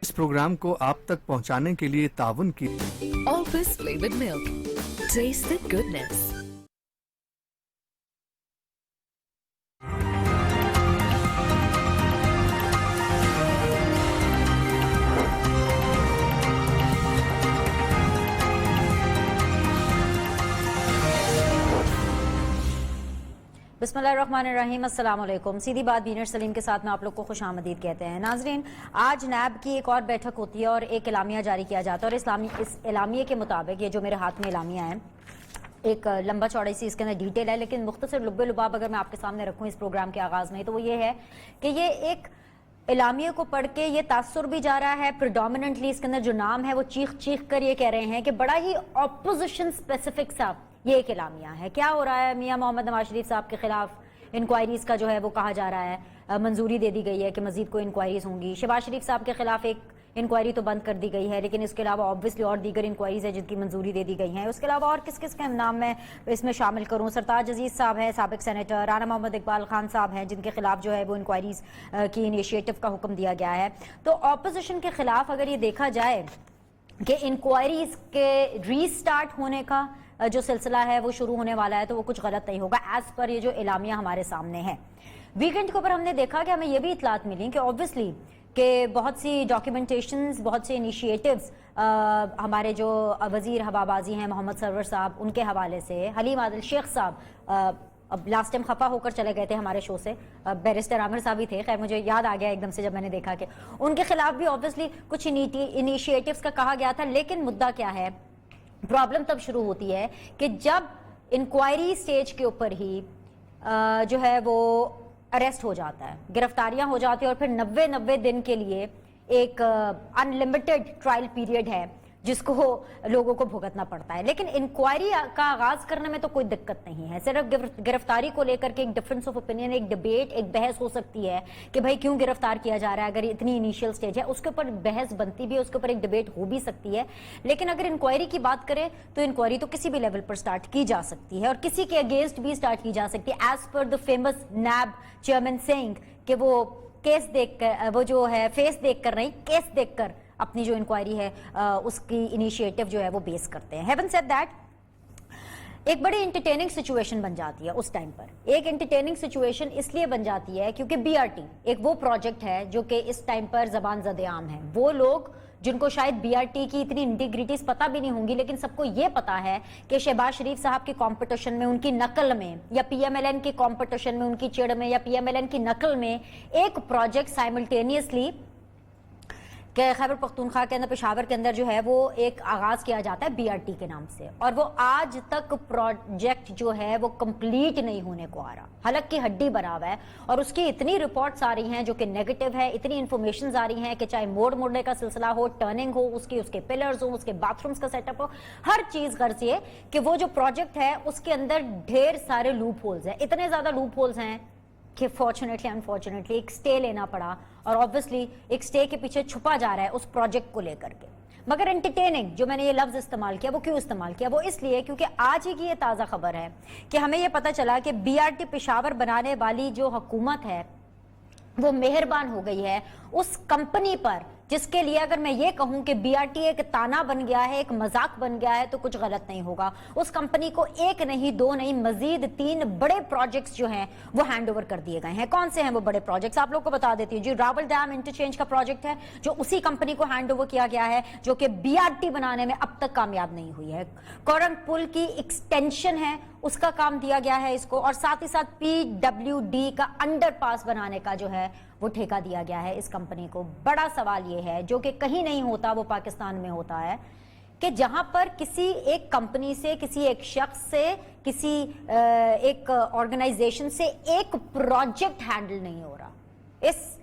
इस प्रोग्राम को आप तक पहुंचाने के लिए ताउन की Always flavored milk. Taste the goodness. बिस्मिल्लाहिर्रहमानिर्रहीम, अस्सलाम वालेकुम। सीधी बात बीनर सलीम के साथ में आप लोग को खुश आमदीद कहते हैं। नाजरीन, आज नैब की एक और बैठक होती है और एक एलामिया जारी किया जाता है और इस एलामिया के मुताबिक, ये जो मेरे हाथ में एलामिया है, एक लंबा चौड़ा सी इसके अंदर डिटेल है, लेकिन मुख्तसर लुब्बे लुबाब अगर मैं आपके सामने रखूँ इस प्रोग्राम के आगाज़ में, तो वो ये है कि ये एक एलामिया को पढ़ के ये तासुर भी जा रहा है। प्रिडोमिनेंटली इसके अंदर जो नाम है वो चीख चीख कर ये कह रहे हैं कि बड़ा ही ऑपोजिशन स्पेसिफिक सा ये एक एलामिया है। क्या हो रहा है? मियां मोहम्मद नवाज शरीफ साहब के खिलाफ इंक्वायरीज का जो है वो कहा जा रहा है, मंजूरी दे दी गई है कि मजीद कोई इंक्वायरीज होंगी। शहबाज शरीफ साहब के खिलाफ एक इंक्वायरी तो बंद कर दी गई है, लेकिन इसके अलावा ऑब्वियसली और दीगर इंक्वायरीज है जिनकी मंजूरी दे दी गई है। उसके अलावा और किस किस के नाम मैं इसमें शामिल करूँ? सरताज अजीज साहब हैं, साबिक सेनेटर, राना मोहम्मद इकबाल खान साहब हैं, जिनके खिलाफ जो है वो इंक्वायरीज की इनिशिएटिव का हुक्म दिया गया है। तो ऑपोजिशन के खिलाफ अगर ये देखा जाए कि इंक्वायरीज के रीस्टार्ट होने का जो सिलसिला है वो शुरू होने वाला है, तो वो कुछ गलत नहीं होगा एज पर ये जो एलामिया हमारे सामने है। वीकेंड के ऊपर हमने देखा कि हमें ये भी इतलात मिली कि ऑब्वियसली कि बहुत सी डॉक्यूमेंटेशंस, बहुत से इनिशिएटिव्स हमारे जो वजीर हवाबाजी हैं मोहम्मद सरवर साहब, उनके हवाले से, हलीम आदिल शेख साहब अब लास्ट टाइम खफा होकर चले गए थे हमारे शो से, बैरिस्टर आमिर साहब ही थे, खैर मुझे याद आ गया एकदम से जब मैंने देखा कि उनके खिलाफ भी ऑब्वियसली कुछ इनिशिएटिव्स का कहा गया था। लेकिन मुद्दा क्या है, प्रॉब्लम तब शुरू होती है कि जब इंक्वायरी स्टेज के ऊपर ही जो है वो अरेस्ट हो जाता है, गिरफ्तारियां हो जाती है और फिर 90 दिन के लिए एक अनलिमिटेड ट्रायल पीरियड है जिसको लोगों को भुगतना पड़ता है। लेकिन इंक्वायरी का आगाज करने में तो कोई दिक्कत नहीं है। सिर्फ गिरफ्तारी को लेकर के एक डिफरेंस ऑफ ओपिनियन, एक डिबेट, एक बहस हो सकती है कि भाई क्यों गिरफ्तार किया जा रहा है। अगर इतनी इनिशियल स्टेज है उसके ऊपर बहस बनती भी है, उसके ऊपर एक डिबेट हो भी सकती है। लेकिन अगर इंक्वायरी की बात करें तो इंक्वायरी तो किसी भी लेवल पर स्टार्ट की जा सकती है और किसी के अगेंस्ट भी स्टार्ट की जा सकती है, एज पर the famous NAB chairman saying कि वो केस देखकर, वो जो है फेस देखकर नहीं केस देखकर अपनी जो इंक्वायरी है उसकी इनिशिएटिव जो है वो बेस करते हैं। हैविंग सेड दैट, एक बड़ी इंटरटेनिंग सिचुएशन बन जाती है उस टाइम पर। एक इंटरटेनिंग सिचुएशन इसलिए बन जाती है क्योंकि बीआरटी एक वो प्रोजेक्ट है जो कि इस टाइम पर ज़बान ज़द-ए-आम है। वो लोग जिनको शायद बीआरटी की इतनी इंटीग्रिटीज पता भी नहीं होंगी, लेकिन सबको ये पता है कि शहबाज शरीफ साहब के कंपटीशन में, उनकी नकल में, या पीएमएलएन के कंपटीशन में, उनकी चिड़ में, या पीएमएलएन की नकल में एक प्रोजेक्ट साइमल्टेनियसली कि खैबर पख्तूनख्वा के अंदर, पेशावर के अंदर जो है वो एक आगाज किया जाता है बीआरटी के नाम से, और वो आज तक प्रोजेक्ट जो है वो कंप्लीट नहीं होने को आ रहा, हलक की हड्डी बना हुआ है। और उसकी इतनी रिपोर्ट्स आ रही हैं जो कि नेगेटिव है, इतनी इंफॉर्मेशन आ रही हैं कि चाहे मोड़ने का सिलसिला हो, टर्निंग हो, उसके पिलर्स हो, उसके बाथरूम्स का सेटअप हो, हर चीज गर्ज ये कि वो जो प्रोजेक्ट है उसके अंदर ढेर सारे लूप होल्स हैं। इतने ज्यादा लूप होल्स हैं कि फॉर्चुनेटली अनफॉर्चुनेटली एक स्टे लेना पड़ा, और ऑब्वियसली एक स्टे के पीछे छुपा जा रहा है उस प्रोजेक्ट को लेकर के। मगर एंटरटेनिंग जो मैंने ये लफ्ज इस्तेमाल किया, वो क्यों इस्तेमाल किया? वो इसलिए क्योंकि आज ही की ये ताज़ा खबर है कि हमें ये पता चला कि बीआरटी पेशावर बनाने वाली जो हुकूमत है वो मेहरबान हो गई है उस कंपनी पर, जिसके लिए अगर मैं ये कहूं कि बीआरटी एक ताना बन गया है, एक मजाक बन गया है, तो कुछ गलत नहीं होगा। उस कंपनी को एक नहीं, दो नहीं, मजीद 3 बड़े प्रोजेक्ट्स जो हैं वो हैंड ओवर कर दिए गए हैं। कौन से हैं वो बड़े प्रोजेक्ट्स? आप लोग को बता देती हूँ जी। रावल डैम इंटरचेंज का प्रोजेक्ट है जो उसी कंपनी को हैंड ओवर किया गया है, जो कि बीआरटी बनाने में अब तक कामयाब नहीं हुई है। कोरंग पुल की एक्सटेंशन है, उसका काम दिया गया है इसको, और साथ ही साथ पीडब्ल्यूडी का अंडरपास बनाने का जो है वो ठेका दिया गया है इस कंपनी को। बड़ा सवाल ये है, जो कि कहीं नहीं होता वो पाकिस्तान में होता है, कि जहां पर किसी एक कंपनी से, किसी एक शख्स से, किसी एक ऑर्गेनाइजेशन से एक प्रोजेक्ट हैंडल नहीं हो रहा। इस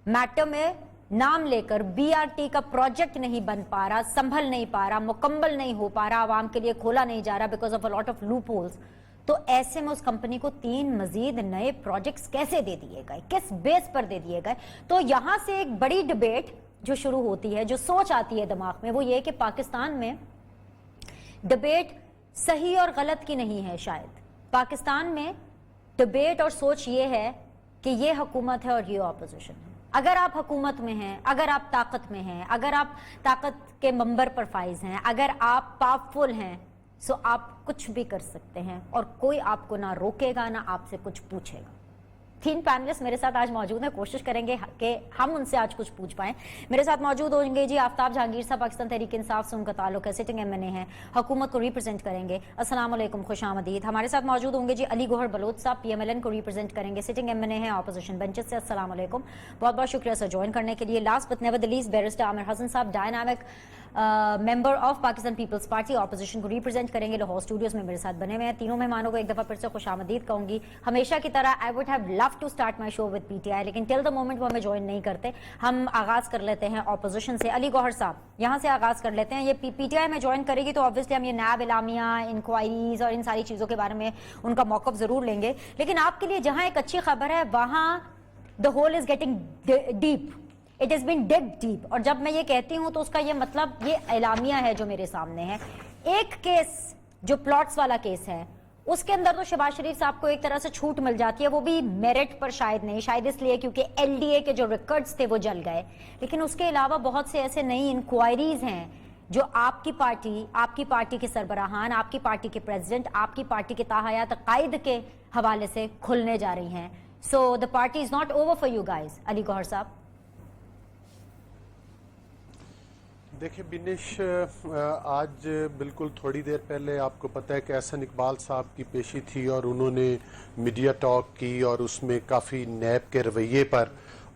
मैटर में नाम लेकर बीआरटी का प्रोजेक्ट नहीं बन पा रहा, संभल नहीं पा रहा, मुकम्मल नहीं हो पा रहा, आवाम के लिए खोला नहीं जा रहा because of a lot of loop holes. तो ऐसे में उस कंपनी को 3 मजीद नए प्रोजेक्ट्स कैसे दे दिए गए, किस बेस पर दे दिए गए? तो यहां से एक बड़ी डिबेट जो शुरू होती है, जो सोच आती है दिमाग में, वो ये कि पाकिस्तान में डिबेट सही और गलत की नहीं है। शायद पाकिस्तान में डिबेट और सोच ये है कि ये हुकूमत है और ये ऑपोजिशन है। अगर आप हुकूमत में हैं, अगर आप ताकत में हैं, अगर आप ताकत के मंबर पर फाइज हैं, अगर आप पावरफुल हैं, सो आप कुछ भी कर सकते हैं और कोई आपको ना रोकेगा ना आपसे कुछ पूछेगा। 3 पैनलिस्ट मेरे साथ आज मौजूद हैं, कोशिश करेंगे कि हम उनसे आज कुछ पूछ पाएं। मेरे साथ मौजूद होंगे जी आफ्ताब जहांगीर साहब, पाकिस्तान तहरीक इंसाफ से उनका ताल्लुक है, सिटिंग MNA हैं, हुकूमत को रिप्रेजेंट करेंगे। अस्सलाम वालेकुम, खुशामदीद। हमारे साथ मौजूद होंगे जी अली गौहर बलोच साहब, PMLN को रिप्रेजेंट करेंगे, सिटिंग MNA हैं, ऑपोजिशन बेंचेस से। अस्सलाम वालेकुम, बहुत बहुत शुक्रिया सर ज्वाइन करने के लिए। Last but never the least, barrister Aamir Hasan sahab, dynamic member of Pakistan Peoples Party, opposition को रिप्रेजेंट करेंगे, लाहौर स्टूडियोज में मेरे साथ बने हुए हैं। तीनों मेहमानों को एक दफा फिर से खुशामदीद कहूंगी। हमेशा की तरह I would have love to start my show with PTI, लेकिन टिल द मोमेंट वो हमें ज्वाइन नहीं करते। हम आगाज कर लेते हैं ऑपोजिशन से। अली गौहर साहब, यहाँ से आगाज कर लेते हैं। ये PTI में ज्वाइन करेगी तो ऑब्वियसली हम ये नैब इलामिया, इंक्वायरीज और इन सारी चीजों के बारे में उनका मौक़िफ़ जरूर लेंगे, लेकिन आपके लिए जहां एक अच्छी खबर है वहां the hole is getting deep, it is been dig deep. और जब मैं ये कहती हूं तो उसका ये मतलब ये एलामिया है जो मेरे सामने है। एक केस जो प्लॉट्स वाला केस है उसके अंदर तो शहबाज शरीफ साहब को एक तरह से छूट मिल जाती है, वो भी मेरिट पर शायद नहीं, शायद इसलिए क्योंकि LDA के जो रिकॉर्ड्स थे वो जल गए। लेकिन उसके अलावा बहुत से ऐसे नई इंक्वायरीज हैं जो आपकी पार्टी के सरबराहान, आपकी पार्टी के प्रेसिडेंट, आपकी पार्टी के ताहयात कायद के हवाले से खुलने जा रही हैं। So the party is not over for you guys. Ali Gauhar साहब। देखिए बिनिश, आज बिल्कुल थोड़ी देर पहले आपको पता है कि एहसन इकबाल साहब की पेशी थी और उन्होंने मीडिया टॉक की और उसमें काफ़ी नैब के रवैये पर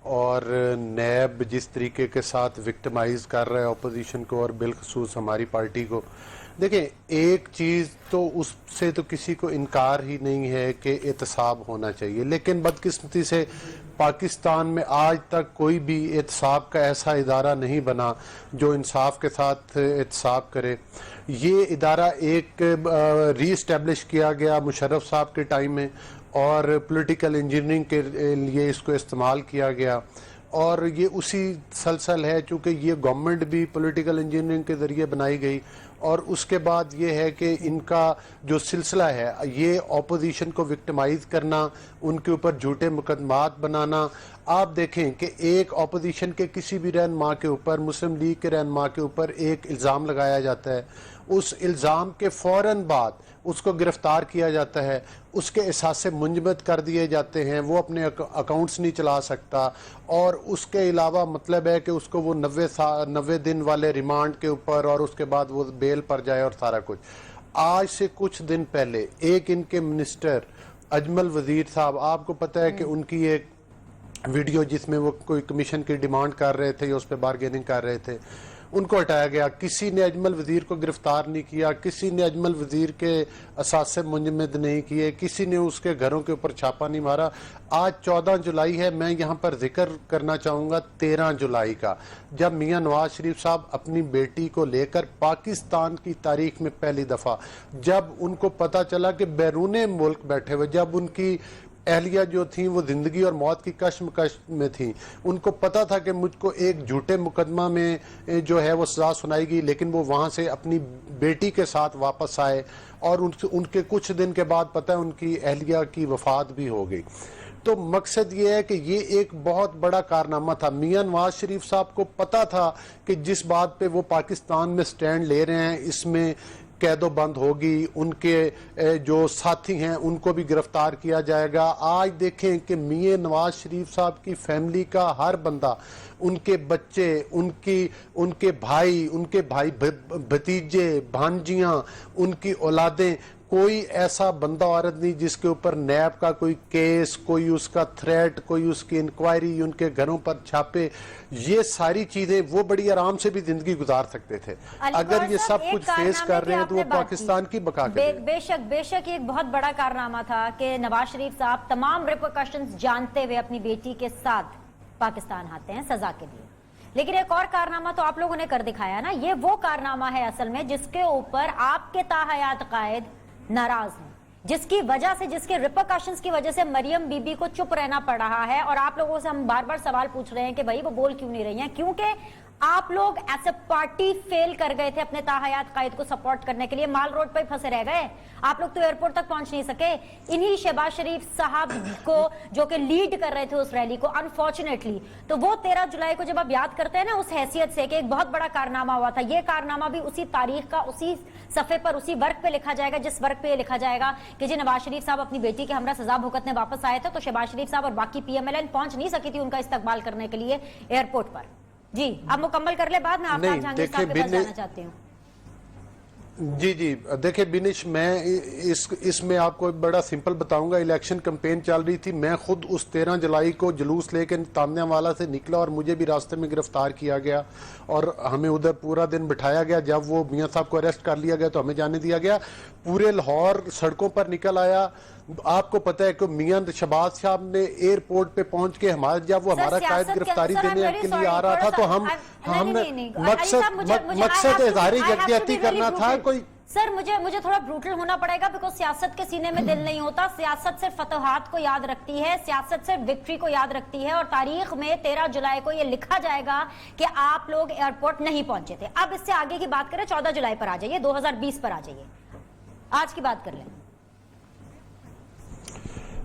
और नैब जिस तरीके के साथ विक्टिमाइज कर रहा है अपोजिशन को और बिलखसूस हमारी पार्टी को। देखें, एक चीज़ तो उससे तो किसी को इनकार ही नहीं है कि एहतसाब होना चाहिए, लेकिन बदकिस्मती से पाकिस्तान में आज तक कोई भी एहतसाब का ऐसा इदारा नहीं बना जो इंसाफ के साथ एहतसाब करे। ये इदारा एक रीइस्टेब्लिश किया गया मुशर्रफ साहब के टाइम में और पॉलिटिकल इंजीनियरिंग के लिए इसको इस्तेमाल किया गया और ये उसी सलसल है, चूँकि ये गवर्नमेंट भी पॉलिटिकल इंजीनियरिंग के ज़रिए बनाई गई और उसके बाद ये है कि इनका जो सिलसिला है ये अपोजिशन को विक्टिमाइज करना, उनके ऊपर झूठे मुकदमात बनाना। आप देखें कि एक अपोजिशन के किसी भी रहनुमा के ऊपर, मुस्लिम लीग के रहनुमा के ऊपर एक इल्ज़ाम लगाया जाता है, उस इल्ज़ाम के फ़ौरन बाद उसको गिरफ्तार किया जाता है, उसके एहसासे मुंजमद कर दिए जाते हैं, वो अपने अकाउंट्स नहीं चला सकता और उसके अलावा मतलब है कि उसको वो 90 दिन वाले रिमांड के ऊपर और उसके बाद वो बेल पर जाए और सारा कुछ। आज से कुछ दिन पहले एक इनके मिनिस्टर अजमल वजीर साहब, आपको पता है कि उनकी एक वीडियो जिसमें वो कोई कमीशन की डिमांड कर रहे थे या उस पर बारगेनिंग कर रहे थे, उनको हटाया गया। किसी ने अजमल वजीर को गिरफ्तार नहीं किया, किसी ने अजमल वजीर के असासे मुंजमद नहीं किए, किसी ने उसके घरों के ऊपर छापा नहीं मारा। आज 14 जुलाई है, मैं यहाँ पर जिक्र करना चाहूँगा 13 जुलाई का, जब मियाँ नवाज शरीफ साहब अपनी बेटी को लेकर पाकिस्तान की तारीख में पहली दफ़ा, जब उनको पता चला कि बैरून मुल्क बैठे हुए, जब उनकी एहलिया जो थी वो ज़िंदगी और मौत की कश्मकश में थी, उनको पता था कि मुझको एक झूठे मुकदमा में जो है वो सज़ा सुनाएगी, लेकिन वो वहाँ से अपनी बेटी के साथ वापस आए और उनके कुछ दिन के बाद पता है उनकी एहलिया की वफ़ात भी हो गई। तो मकसद ये है कि ये एक बहुत बड़ा कारनामा था। मियाँ नवाज शरीफ साहब को पता था कि जिस बात पे वो पाकिस्तान में स्टैंड ले रहे हैं इसमें कैदो बंद होगी, उनके जो साथी हैं उनको भी गिरफ्तार किया जाएगा। आज देखें कि मियाँ नवाज शरीफ साहब की फैमिली का हर बंदा, उनके बच्चे, उनके भाई भतीजे, भांजियाँ, उनकी औलादें, कोई ऐसा बंदा औरत नहीं जिसके ऊपर नैब का कोई केस, कोई उसका थ्रेट, कोई उसकी इंक्वायरी, उनके घरों पर छापे, ये सारी चीजें वो बड़ी आराम से भी जिंदगी गुजार सकते थे। अगर ये सब कुछ फेस कर रहे हैं तो वो पाकिस्तान की बका बेशक ये एक बहुत बड़ा कारनामा था कि नवाज शरीफ साहब तमाम रिपरकशंस जानते हुए अपनी बेटी के साथ पाकिस्तान आते हैं सजा के लिए। लेकिन एक और कारनामा तो आप लोगों ने कर दिखाया ना, ये वो कारनामा है असल में जिसके ऊपर आपके ताहयात कायद नाराज हैं, जिसकी वजह से, जिसके रिपरकशंस की वजह से मरियम बीबी को चुप रहना पड़ रहा है। और आप लोगों से हम बार बार सवाल पूछ रहे हैं कि भाई वो बोल क्यों नहीं रही हैं, क्योंकि आप लोग एज ए पार्टी फेल कर गए थे अपने ताहयात कायद को सपोर्ट करने के लिए, माल रोड पर फंसे रह गए, आप लोग तो एयरपोर्ट तक पहुंच नहीं सके। इन्हीं शहबाज शरीफ साहब को जो कि लीड कर रहे थे उस रैली को, अनफॉर्चुनेटली तो वो 13 जुलाई को जब आप याद करते हैं ना उस हैसियत से कि एक बहुत बड़ा कारनामा हुआ था, ये कारनामा भी उसी तारीख का उसी सफे पर उसी वर्क पे लिखा जाएगा जिस वर्क पे लिखा जाएगा कि जी नवाज शरीफ साहब अपनी बेटी के हमरा सजा भुगतने वापस आए थे, तो शहबाज शरीफ साहब और बाकी PMLN पहुंच नहीं सकी थी उनका इस्तकबाल करने के लिए एयरपोर्ट पर। जी आप मुकम्मल कर ले, बाद में आप जहांगीर साहब के पास जाना चाहती हूँ। जी जी देखिए बिनिश, मैं इसमें आपको बड़ा सिंपल बताऊंगा। इलेक्शन कैंपेन चल रही थी, मैं खुद उस 13 जुलाई को जुलूस लेके तान्यावाला से निकला और मुझे भी रास्ते में गिरफ्तार किया गया और हमें उधर पूरा दिन बिठाया गया। जब वो मियां साहब को अरेस्ट कर लिया गया तो हमें जाने दिया गया। पूरे लाहौर सड़कों पर निकल आया। आपको पता है कि मियां शहबाज साहब ने एयरपोर्ट पे पहुंच के जब वो हमारा कायद गिरफ्तारी देने के लिए आ रहा था तो हम मकसद इज़हारी यकजहती करना था। कोई सर मुझे थोड़ा ब्रूटल होना पड़ेगा बिकॉज सियासत के सीने में दिल नहीं होता। सियासत सिर्फ फतहात को याद रखती है, सियासत सिर्फ विक्ट्री को याद रखती है और तारीख में 13 जुलाई को ये लिखा जाएगा कि आप लोग एयरपोर्ट नहीं पहुंचे थे। अब इससे आगे की बात करें, 14 जुलाई पर आ जाइए, 2020 पर आ जाइए, आज की बात कर लें।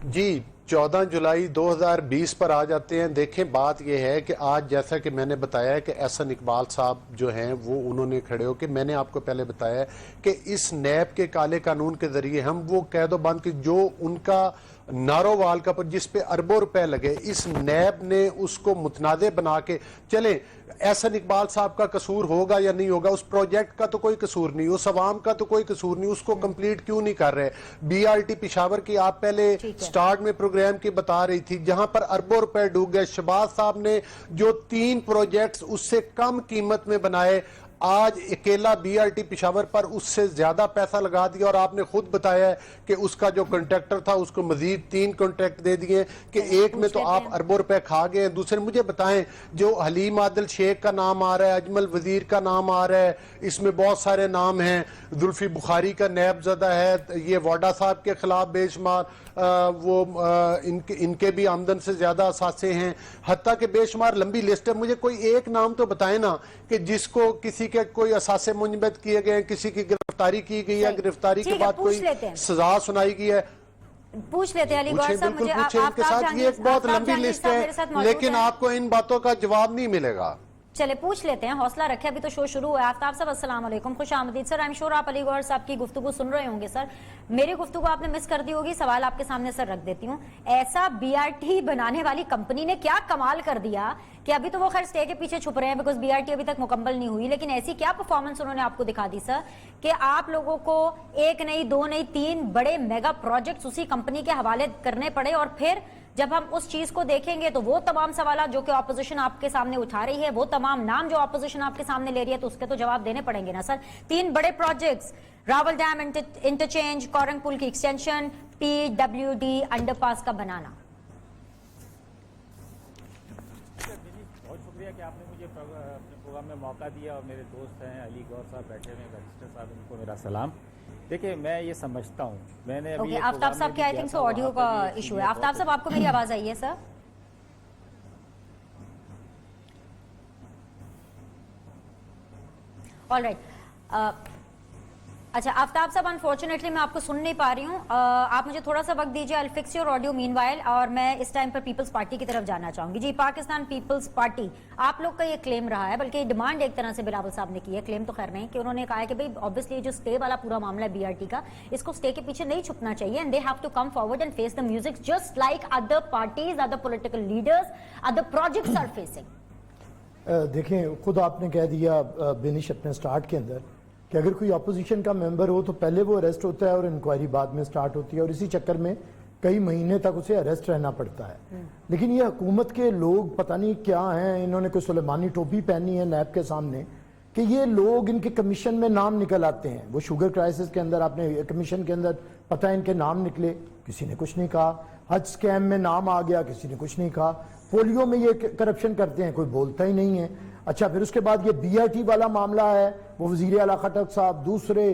जी 14 जुलाई 2020 पर आ जाते हैं। देखें बात यह है कि आज जैसा कि मैंने बताया कि एहसन इकबाल साहब जो हैं वो उन्होंने खड़े होकर, मैंने आपको पहले बताया कि इस नैब के काले कानून के जरिए हम वो कैदोबंद की जो उनका नारोवाल का पर जिस पे अरबों रुपए लगे, इस नैब ने उसको मुतनादे बना के चले। एहसन इकबाल साहब का कसूर होगा या नहीं होगा, उस प्रोजेक्ट का तो कोई कसूर नहीं, उस अवाम का तो कोई कसूर नहीं, उसको कंप्लीट क्यों नहीं कर रहे। BRT पिशावर की आप पहले स्टार्ट में प्रोग्राम की बता रही थी जहां पर अरबों रुपए डूब गए। शहबाज साहब ने जो 3 प्रोजेक्ट्स उससे कम कीमत में बनाए, आज अकेला BRT पिशावर पर उससे ज्यादा पैसा लगा दिया और आपने खुद बताया है कि उसका जो कॉन्ट्रैक्टर था उसको मजीद 3 कॉन्ट्रैक्ट दे दिए कि एक में तो आप अरबों रुपए खा गए। दूसरे मुझे बताएं, जो हलीम आदिल शेख का नाम आ रहा है, अजमल वजीर का नाम आ रहा है, इसमें बहुत सारे नाम हैं, जुल्फी बुखारी का नैबजदा है, ये वाडा साहब के खिलाफ बेशुमार इनके भी आमदन से ज्यादा असासे हैं, हत्ता के बेशुमार लंबी लिस्ट है। मुझे कोई एक नाम तो बताए ना कि जिसको किसी के कोई असासे मुंजमद किए गए, किसी की गिरफ्तारी की गई है, गिरफ्तारी के बाद कोई सजा सुनाई गई है। पूछ लेते हैं अलीगढ़ साहब, मुझे इनके साथ ये एक बहुत लंबी लिस्ट है लेकिन आपको इन बातों का जवाब नहीं मिलेगा। चले पूछ लेते हैं, हौसला रखे, अभी तो शो शुरू हुआ है। आफ्ताब साहब अस्सलाम वालेकुम, खुश आमदीद सर। आई एम श्योर आप अलीगढ़ साहब की गुफ्तगू सुन रहे होंगे सर, मेरी गुफ्तगू आपने मिस कर दी होगी, सवाल आपके सामने सर रख देती हूँ। ऐसा BRT बनाने वाली कंपनी ने क्या कमाल कर दिया कि अभी तो वो खैर स्टे के पीछे छुप रहे हैं बिकॉज BRT अभी तक मुकम्मल नहीं हुई, लेकिन ऐसी क्या परफॉर्मेंस उन्होंने आपको दिखा दी सर कि आप लोगों को 1 नहीं 2 नहीं 3 बड़े मेगा प्रोजेक्ट्स उसी कंपनी के हवाले करने पड़े। और फिर जब हम उस चीज को देखेंगे तो वो तमाम सवाल जो कि ऑपोजिशन आपके सामने उठा रही है, वो तमाम नाम जो ऑपोजिशन आपके सामने ले रही है, तो उसके तो जवाब देने पड़ेंगे ना सर। 3 बड़े projects, Rawal dam interchange, Korang पुल की एक्सटेंशन, PWD अंडरपास का बनाना। बहुत शुक्रिया कि आपने मुझे अपने प्रोग्राम में मौका दिया और मेरे दोस्त हैं अली गौर साहब बैठे हुए, बैरिस्टर साहब, उनको मेरा सलाम। देखिए मैं ये समझता हूँ, मैंने अभी आफ्ताब साहब के आई थिंक सो ऑडियो का इशू है। आफ्ताब साहब आपको मेरी आवाज आई है सर? ऑलराइट, अच्छा आफ्ताब साहब अनफॉर्चुनेटली मैं आपको सुन नहीं पा रही हूँ, आप मुझे थोड़ा सा वक्त दीजिए। I will fix your audio meanwhile, और मैं इस टाइम पर पीपल्स पार्टी की तरफ जाना चाहूंगी। जी पाकिस्तान पीपल्स पार्टी, आप लोग का ये क्लेम रहा है, बल्कि डिमांड एक तरह से बिलावल साहब ने की है, क्लेम तो खैर नहीं, कि उन्होंने कहा है कि भाई ऑब्वियसली जो स्टे वाला पूरा मामला है BRT का, इसको स्टे के पीछे नहीं छुपना चाहिए and they have to come forward and face the music just like other parties, other political leaders, other projects are facing. देखें खुद आपने कह दिया बेनिश अपने स्टार्ट के अंदर कि अगर कोई अपोजिशन का मेंबर हो तो पहले वो अरेस्ट होता है और इंक्वायरी बाद में स्टार्ट होती है, और इसी चक्कर में कई महीने तक उसे अरेस्ट रहना पड़ता है। लेकिन ये हुकूमत के लोग पता नहीं क्या हैं, इन्होंने कोई सुलेमानी टोपी पहनी है नैब के सामने कि ये लोग इनके कमीशन में नाम निकल आते हैं। वो शुगर क्राइसिस के अंदर आपने कमीशन के अंदर पता है इनके नाम निकले, किसी ने कुछ नहीं कहा। हज स्कैम में नाम आ गया, किसी ने कुछ नहीं कहा। पोलियो में ये करप्शन करते हैं, कोई बोलता ही नहीं है। अच्छा फिर उसके बाद ये BRT वाला मामला है, वो वजीर आला खट्टर साहब, दूसरे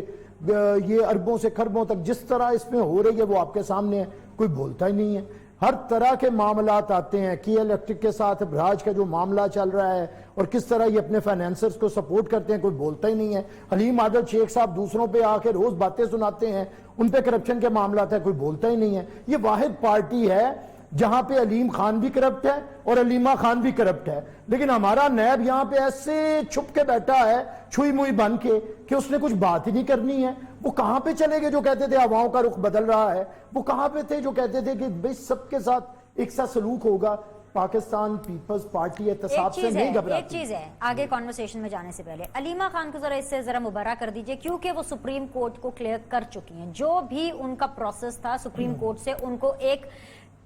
ये अरबों से खरबों तक जिस तरह इसमें हो रही है वो आपके सामने है, कोई बोलता ही नहीं है। ہر طرح کے معاملات آتے ہیں. کی الیکٹرک کے ساتھ ابراج کا جو معاملہ چل رہا ہے اور کس طرح یہ اپنے فائنینسرز کو سپورٹ کرتے ہیں, کوئی بولتا ہی نہیں ہے. حلیم عادل شیخ صاحب دوسروں پہ آ کے روز باتیں سناتے ہیں, ان پہ کرپشن کے معاملات ہیں, کوئی بولتا ہی نہیں ہے. یہ واحد پارٹی ہے جہاں پہ علیم خان بھی کرپٹ ہے اور علیمہ خان بھی کرپٹ ہے, لیکن ہمارا نیب یہاں پہ ایسے چھپ کے بیٹھا ہے چھوئی موئی بن کے کہ اس نے کچھ بات ہی نہیں کرنی ہے. وہ کہاں پہ چلے گئے جو کہتے تھے عوام کا رخ بدل رہا ہے؟ وہ کہاں پہ تھے جو کہتے تھے کہ بھئی سب کے ساتھ ایک سا سلوک ہوگا؟ پاکستان پیپلز پارٹی احتساب سے نہیں گھبراتی. ایک چیز ہے, آگے کانورسیشن میں جانے سے پہلے علیمہ خان کو ذرا اس سے ذرا مبرہ کر دیجئے, کیونکہ وہ سپریم کورٹ کو کلیئر کر چکی ہیں. جو بھی ان کا پروسیس تھا سپریم کورٹ سے ان کو ایک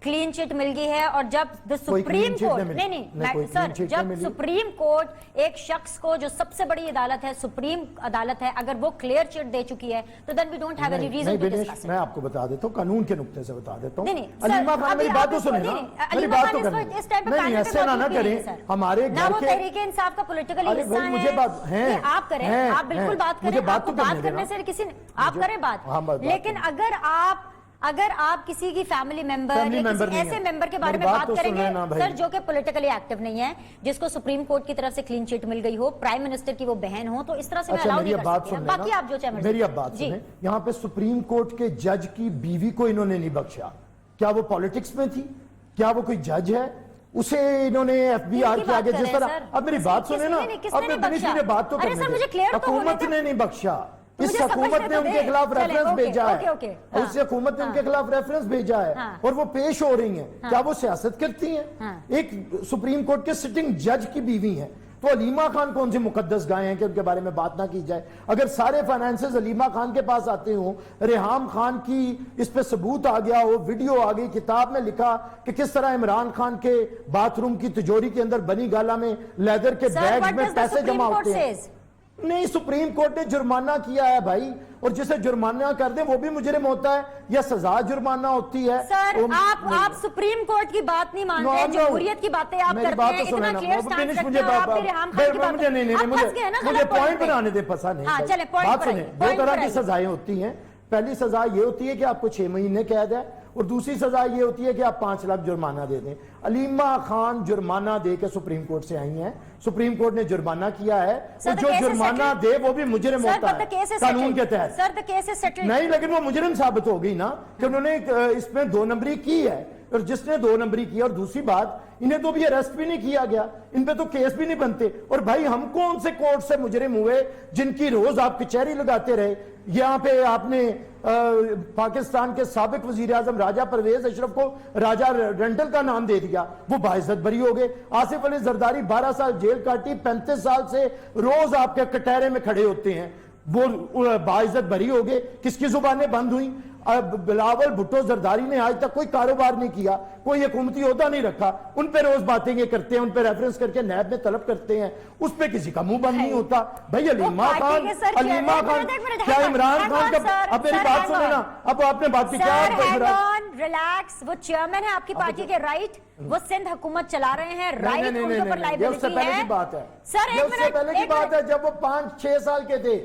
کلین چٹ مل گئی ہے, اور جب سپریم کورٹ نہیں سر, جب سپریم کورٹ ایک شخص کو جو سب سے بڑی عدالت ہے سپریم عدالت ہے, اگر وہ کلیئر چٹ دے چکی ہے تو then we don't have any reason to discuss it. میں آپ کو بتا دیتا ہوں, قانون کے نقطے سے بتا دیتا ہوں. علیمہ خان میری بات تو سنیں نا, میری بات تو کریں. نہیں ایسے نہ کریں, ہمارے گھر کے تحریک انصاف کا پولیٹیکل حصہ ہے, آپ کریں, آپ بالکل بات کریں, آپ کو بات کرنے سے کسی آپ کریں بات, لیکن اگر آپ کسی کی فیملی ممبر یا کسی ایسے ممبر کے بارے میں بات کریں گے سر جو کہ پولیٹیکلی ایکٹیو نہیں ہے, جس کو سپریم کورٹ کی طرف سے کلین چٹ مل گئی ہو, پرائم منسٹر کی وہ بہن ہو, تو اس طرح سے میں الاؤ نہیں کر سکتی. باقی آپ جو چاہیں میری اب بات سنیں, یہاں پہ سپریم کورٹ کے جج کی بیوی کو انہوں نے نہیں بخشا. کیا وہ پالیٹکس میں تھی؟ کیا وہ کوئی جج ہے؟ اسے انہوں نے ایف بی آر کے آگے جس طرح, اب میری بات سنیں نا, اب میں بات تو کرنے دیں. حکومت نے نہیں بخشا, اس حکومت نے ان کے خلاف ریفرنس بھیجا ہے, اس حکومت نے ان کے خلاف ریفرنس بھیجا ہے اور وہ پیش ہو رہی ہیں. کیا وہ سیاست کرتی ہیں؟ ایک سپریم کورٹ کے سٹنگ جج کی بیوی ہیں, تو علیمہ خان کون سے مقدس گائے ہیں کہ ان کے بارے میں بات نہ کی جائے؟ اگر سارے فائنانسز علیمہ خان کے پاس آتے ہوں, ریحام خان کی اس پہ ثبوت آ گیا ہو, ویڈیو آ گئی, کتاب میں لکھا کہ کس طرح عمران خان کے باتھ روم کی تجوری کے اندر بنی گالا میں لیدر کے بیگ میں پیسے جمع ہوتے ہیں. نہیں, سپریم کورٹ نے جرمانہ کیا ہے بھائی, اور جسے جرمانہ کر دیں وہ بھی مجرم ہوتا ہے, یا سزا جرمانہ ہوتی ہے. سر آپ سپریم کورٹ کی بات نہیں مانتے ہیں, جمہوریت کی باتیں آپ کرتے ہیں, اتنا کلیئر سٹانس رکھتے ہیں, آپ پھر ریحام خان کی بات مجھے پوائنٹ بنانے دیں, پسا نہیں. بات سنیں, دو طرح کی سزائیں ہوتی ہیں. پہلی سزا یہ ہوتی ہے کہ آپ کو 6 مہینے قید ہے, اور دوسری سزا یہ ہوتی ہے کہ آپ 5 لاکھ جرمانہ دے دیں. علیمہ خان جرمانہ دے کے سپریم کورٹ سے آئی ہیں, سپریم کورٹ نے جرمانہ کیا ہے, اور جو جرمانہ دے وہ بھی مجرم ہوتا ہے قانون کے تحت. نہیں, لیکن وہ مجرم ثابت ہو گئی نا کہ انہوں نے اس میں 2 نمبری کی ہے, اور جس نے 2 نمبری کی. اور دوسری بات, انہیں تو بھی اریسٹ بھی نہیں کیا گیا, ان پہ تو کیس بھی نہیں بنتے. اور بھائی ہم کون سے کورٹ سے مجرم ہوئے جن کی روز آپ کچہری لگاتے رہے؟ یہاں پہ آپ نے پاکستان کے سابق وزیر اعظم راجہ پرویز اشرف کو راجہ رینٹل کا نام دے دیا, وہ باعزت بری ہو گئے. آصف علی زرداری 12 سال جیل کاٹی, 35 سال سے روز آپ کے کٹہرے میں کھڑے ہوتے ہیں, وہ باعزت بری ہو گئے. کس کی زبانیں بند ہوئیں؟ بلاول بھٹو زرداری نے آج تک کوئی کاروبار نہیں کیا, کوئی حکومتی عہدہ نہیں رکھا, ان پہ روز باتیں یہ کرتے ہیں, ان پہ ریفرنس کر کے نیب میں طلب کرتے ہیں, اس پہ کسی کا منہ بند نہیں ہوتا. بھائی علیمہ خان کیا عمران خان کا, اب میری بات سنیں نا, اب آپ نے بات کی کیا؟ ریلیکس, وہ چیئرمین ہے آپ کی پارٹی کے, رائٹ, وہ سندھ حکومت چلا رہے ہیں, رائٹ, ان کے اوپر لائبلٹی ہے. یہ اس سے پہلے کی بات ہے, سر یہ اس سے پہلے کی بات ہے جب وہ 5-6 سال کے تھے.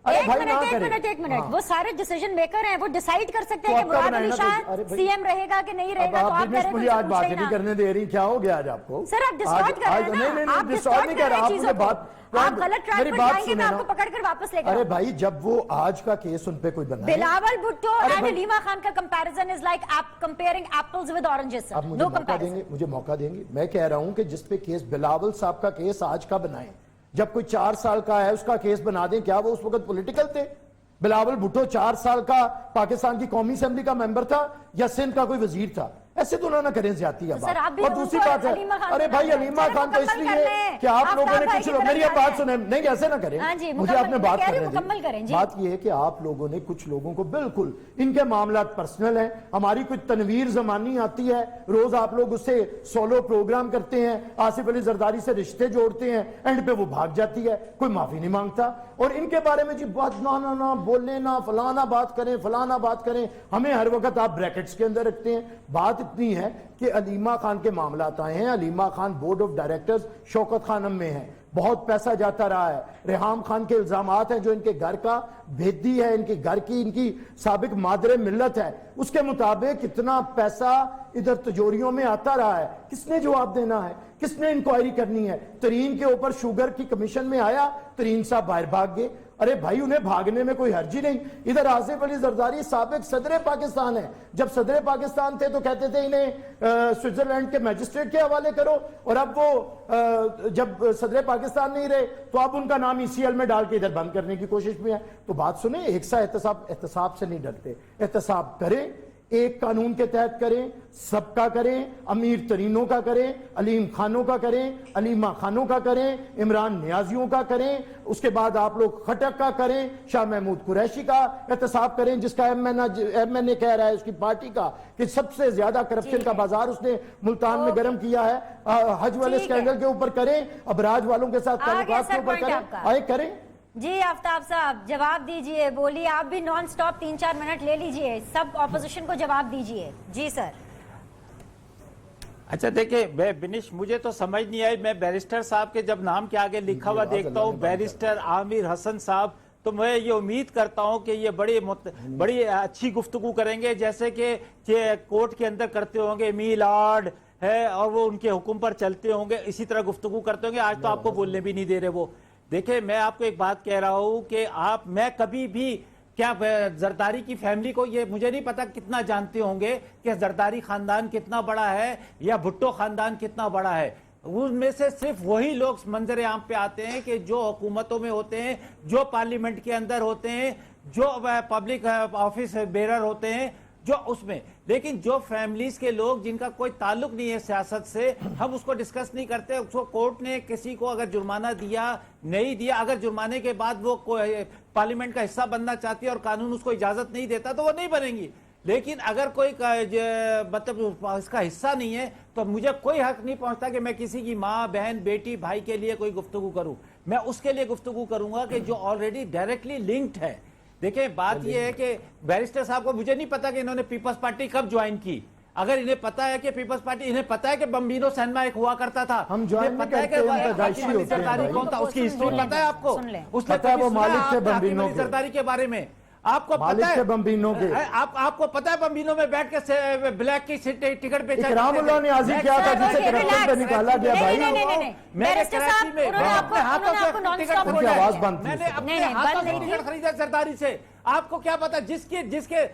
ایک منٹ, وہ سارے ڈیسیجن میکر ہیں, وہ ڈیسائیڈ کر سکتے ہیں کہ مراد علی شاہ سی ایم رہے گا کہ نہیں رہے گا. تو آپ کہہ رہے ہیں مجھے آج بات نہیں کرنے دے رہی, کیا ہو گیا آج آپ کو؟ سر آپ ڈسٹارٹ کر رہے ہیں نا, آپ ڈسٹارٹ کر رہے ہیں چیزوں کو, آپ غلط ٹریک پر جائیں گے, میں آپ کو پکڑ کر واپس لے گا. ارے بھائی, جب وہ آج کا کیس ان پہ کوئی بنا ہے, بلاول بھٹو اینڈ علیمہ خان کا comparison is like comparing apples with oranges. اب مجھے موقع دیں گے, میں کہہ رہا ہوں کہ جس پہ کیس بلاول صاحب کا کیس آج کا بنائیں, جب کوئی 4 سال کا ہے اس کا کیس بنا دیں. کیا وہ اس وقت پولیٹیکل تھے؟ بلاول بھٹو 4 سال کا پاکستان کی قومی اسمبلی کا ممبر تھا یا سندھ کا کوئی وزیر تھا؟ ایسے تو نہ کریں زیادتی ہے بات. اور دوسری بات ہے, ارے بھائی علیمہ خان تو اس لیے کہ آپ لوگوں نے کچھ لوگ, میری اب بات سنیں, نہیں ایسے نہ کریں, مجھے آپ نے بات کرنے دیں. بات یہ ہے کہ آپ لوگوں نے کچھ لوگوں کو بالکل ان کے معاملات پرسنل ہیں. ہماری کوئی تنویر زمانی آتی ہے, روز آپ لوگ اس سے سولو پروگرام کرتے ہیں, آصف علی زرداری سے رشتے جوڑتے ہیں, اینڈ پہ وہ بھاگ جاتی ہے, کوئی معافی نہیں مانگتا. اور ان کے بارے میں جی بات نہ بولنے, نہ فلانا بات کریں, فلانا بات کریں, ہمیں ہر وقت آپ بریکٹس کے اندر رکھتے ہیں. بات اتنی ہے کہ علیمہ خان کے معاملات آئے ہیں. Alima Khan board of directors شوکت خانم میں ہیں, بہت پیسہ جاتا رہا ہے. ریحام خان کے الزامات ہیں جو ان کے گھر کا بھیدی ہے, ان کے گھر کی ان کی سابق مادر ملت ہے, اس کے مطابق اتنا پیسہ ادھر تجوریوں میں آتا رہا ہے. کس نے جواب دینا ہے, کس نے انکوائری کرنی ہے؟ ترین کے اوپر شوگر کی کمیشن میں آیا, ترین صاحب باہر بھاگ گئے. ارے بھائی انہیں بھاگنے میں کوئی حرج ہی نہیں. ادھر آصف علی زرداری سابق صدر پاکستان ہے, جب صدر پاکستان تھے تو کہتے تھے انہیں سوئٹزرلینڈ کے میجسٹریٹ کے حوالے کرو, اور اب وہ جب صدر پاکستان نہیں رہے تو اب ان کا نام ECL میں ڈال کے ادھر بند کرنے کی کوشش میں ہے. تو بات سنیں, ایک سا احتساب سے نہیں ڈرتے. احتساب کریں, ایک قانون کے تحت کریں, سب کا کریں, امیر ترینوں کا کریں, علیم خانوں کا کریں, علیمہ خانوں کا کریں, عمران نیازیوں کا کریں, اس کے بعد آپ لوگ خٹک کا کریں, شاہ محمود قریشی کا احتساب کریں, جس کا ایم این اے کہہ رہا ہے اس کی پارٹی کا کہ سب سے زیادہ کرپشن کا بازار اس نے ملتان میں گرم کیا ہے. حج والے اسکینڈل کے اوپر کریں, ابراج والوں کے ساتھ تعلقات کے اوپر کریں, آئے کریں. جی آفتاب صاحب جواب دیجئے, بولیے, آپ بھی نان سٹاپ 3-4 منٹ لے لیجئے, سب اپوزیشن کو جواب دیجئے. جی سر. اچھا دیکھیں بنش, مجھے تو سمجھ نہیں آئی, میں بیرسٹر صاحب کے جب نام کے آگے لکھا ہوا دیکھتا ہوں بیرسٹر عامر حسن صاحب, تو میں یہ امید کرتا ہوں کہ یہ بڑی اچھی گفتگو کریں گے, جیسے کہ کورٹ کے اندر کرتے ہوں گے, میلاد ہے اور وہ ان کے حکم پر چلتے ہوں گے, اسی طرح گفتگو کرتے ہوں گے. آج تو آپ کو بولنے بھی نہیں دے رہے وہ. دیکھیں میں آپ کو ایک بات کہہ رہا ہوں کہ میں کبھی بھی کیا زرداری کی فیملی کو, یہ مجھے نہیں پتا کتنا جانتے ہوں گے کہ زرداری خاندان کتنا بڑا ہے یا بھٹو خاندان کتنا بڑا ہے. ان میں سے صرف وہی لوگ منظر عام پہ آتے ہیں کہ جو حکومتوں میں ہوتے ہیں, جو پارلیمنٹ کے اندر ہوتے ہیں, جو پبلک آفس بیرر ہوتے ہیں, جو اس میں. لیکن جو فیملیز کے لوگ جن کا کوئی تعلق نہیں ہے سیاست سے, ہم اس کو ڈسکس نہیں کرتے. اس کو کورٹ نے کسی کو اگر جرمانہ دیا نہیں دیا, اگر جرمانے کے بعد وہ پارلیمنٹ کا حصہ بننا چاہتی ہے اور قانون اس کو اجازت نہیں دیتا تو وہ نہیں بنیں گی. لیکن اگر کوئی مطلب اس کا حصہ نہیں ہے تو مجھے کوئی حق نہیں پہنچتا کہ میں کسی کی ماں, بہن, بیٹی, بھائی کے لیے کوئی گفتگو کروں. میں اس کے لیے گفتگو کروں گا کہ جو آلریڈی ڈائریکٹلی لنکڈ ہے. دیکھیں بات یہ ہے کہ بیرسٹر صاحب کو مجھے نہیں پتا کہ انہوں نے پیپلز پارٹی کب جوائن کی. اگر انہیں پتا ہے کہ پیپلز پارٹی, انہیں پتا ہے کہ بمبینو سینما ایک ہوا کرتا تھا, ہم جوائن پتا ہے کہ زرداری کون تھا, اس کی ہسٹری پتا ہے آپ کو, اس نے وہ مالک تھے بمبینو کے, زرداری کے بارے میں آپ کو پتا ہے, بمبینو کے, آپ کو پتا ہے بمبینو میں بیٹھ کے بلیک کی ٹکٹ پہ اکرام اللہ نیازی کیا تھا جسے کرپشن پہ نکالا گیا. بھائی میں نے کراچی میں اپنے ہاتھوں سے آواز بند میں نے اپنے ہاتھوں سے ٹکٹ خریدا زرداری سے. آپ کو کیا پتا جس کے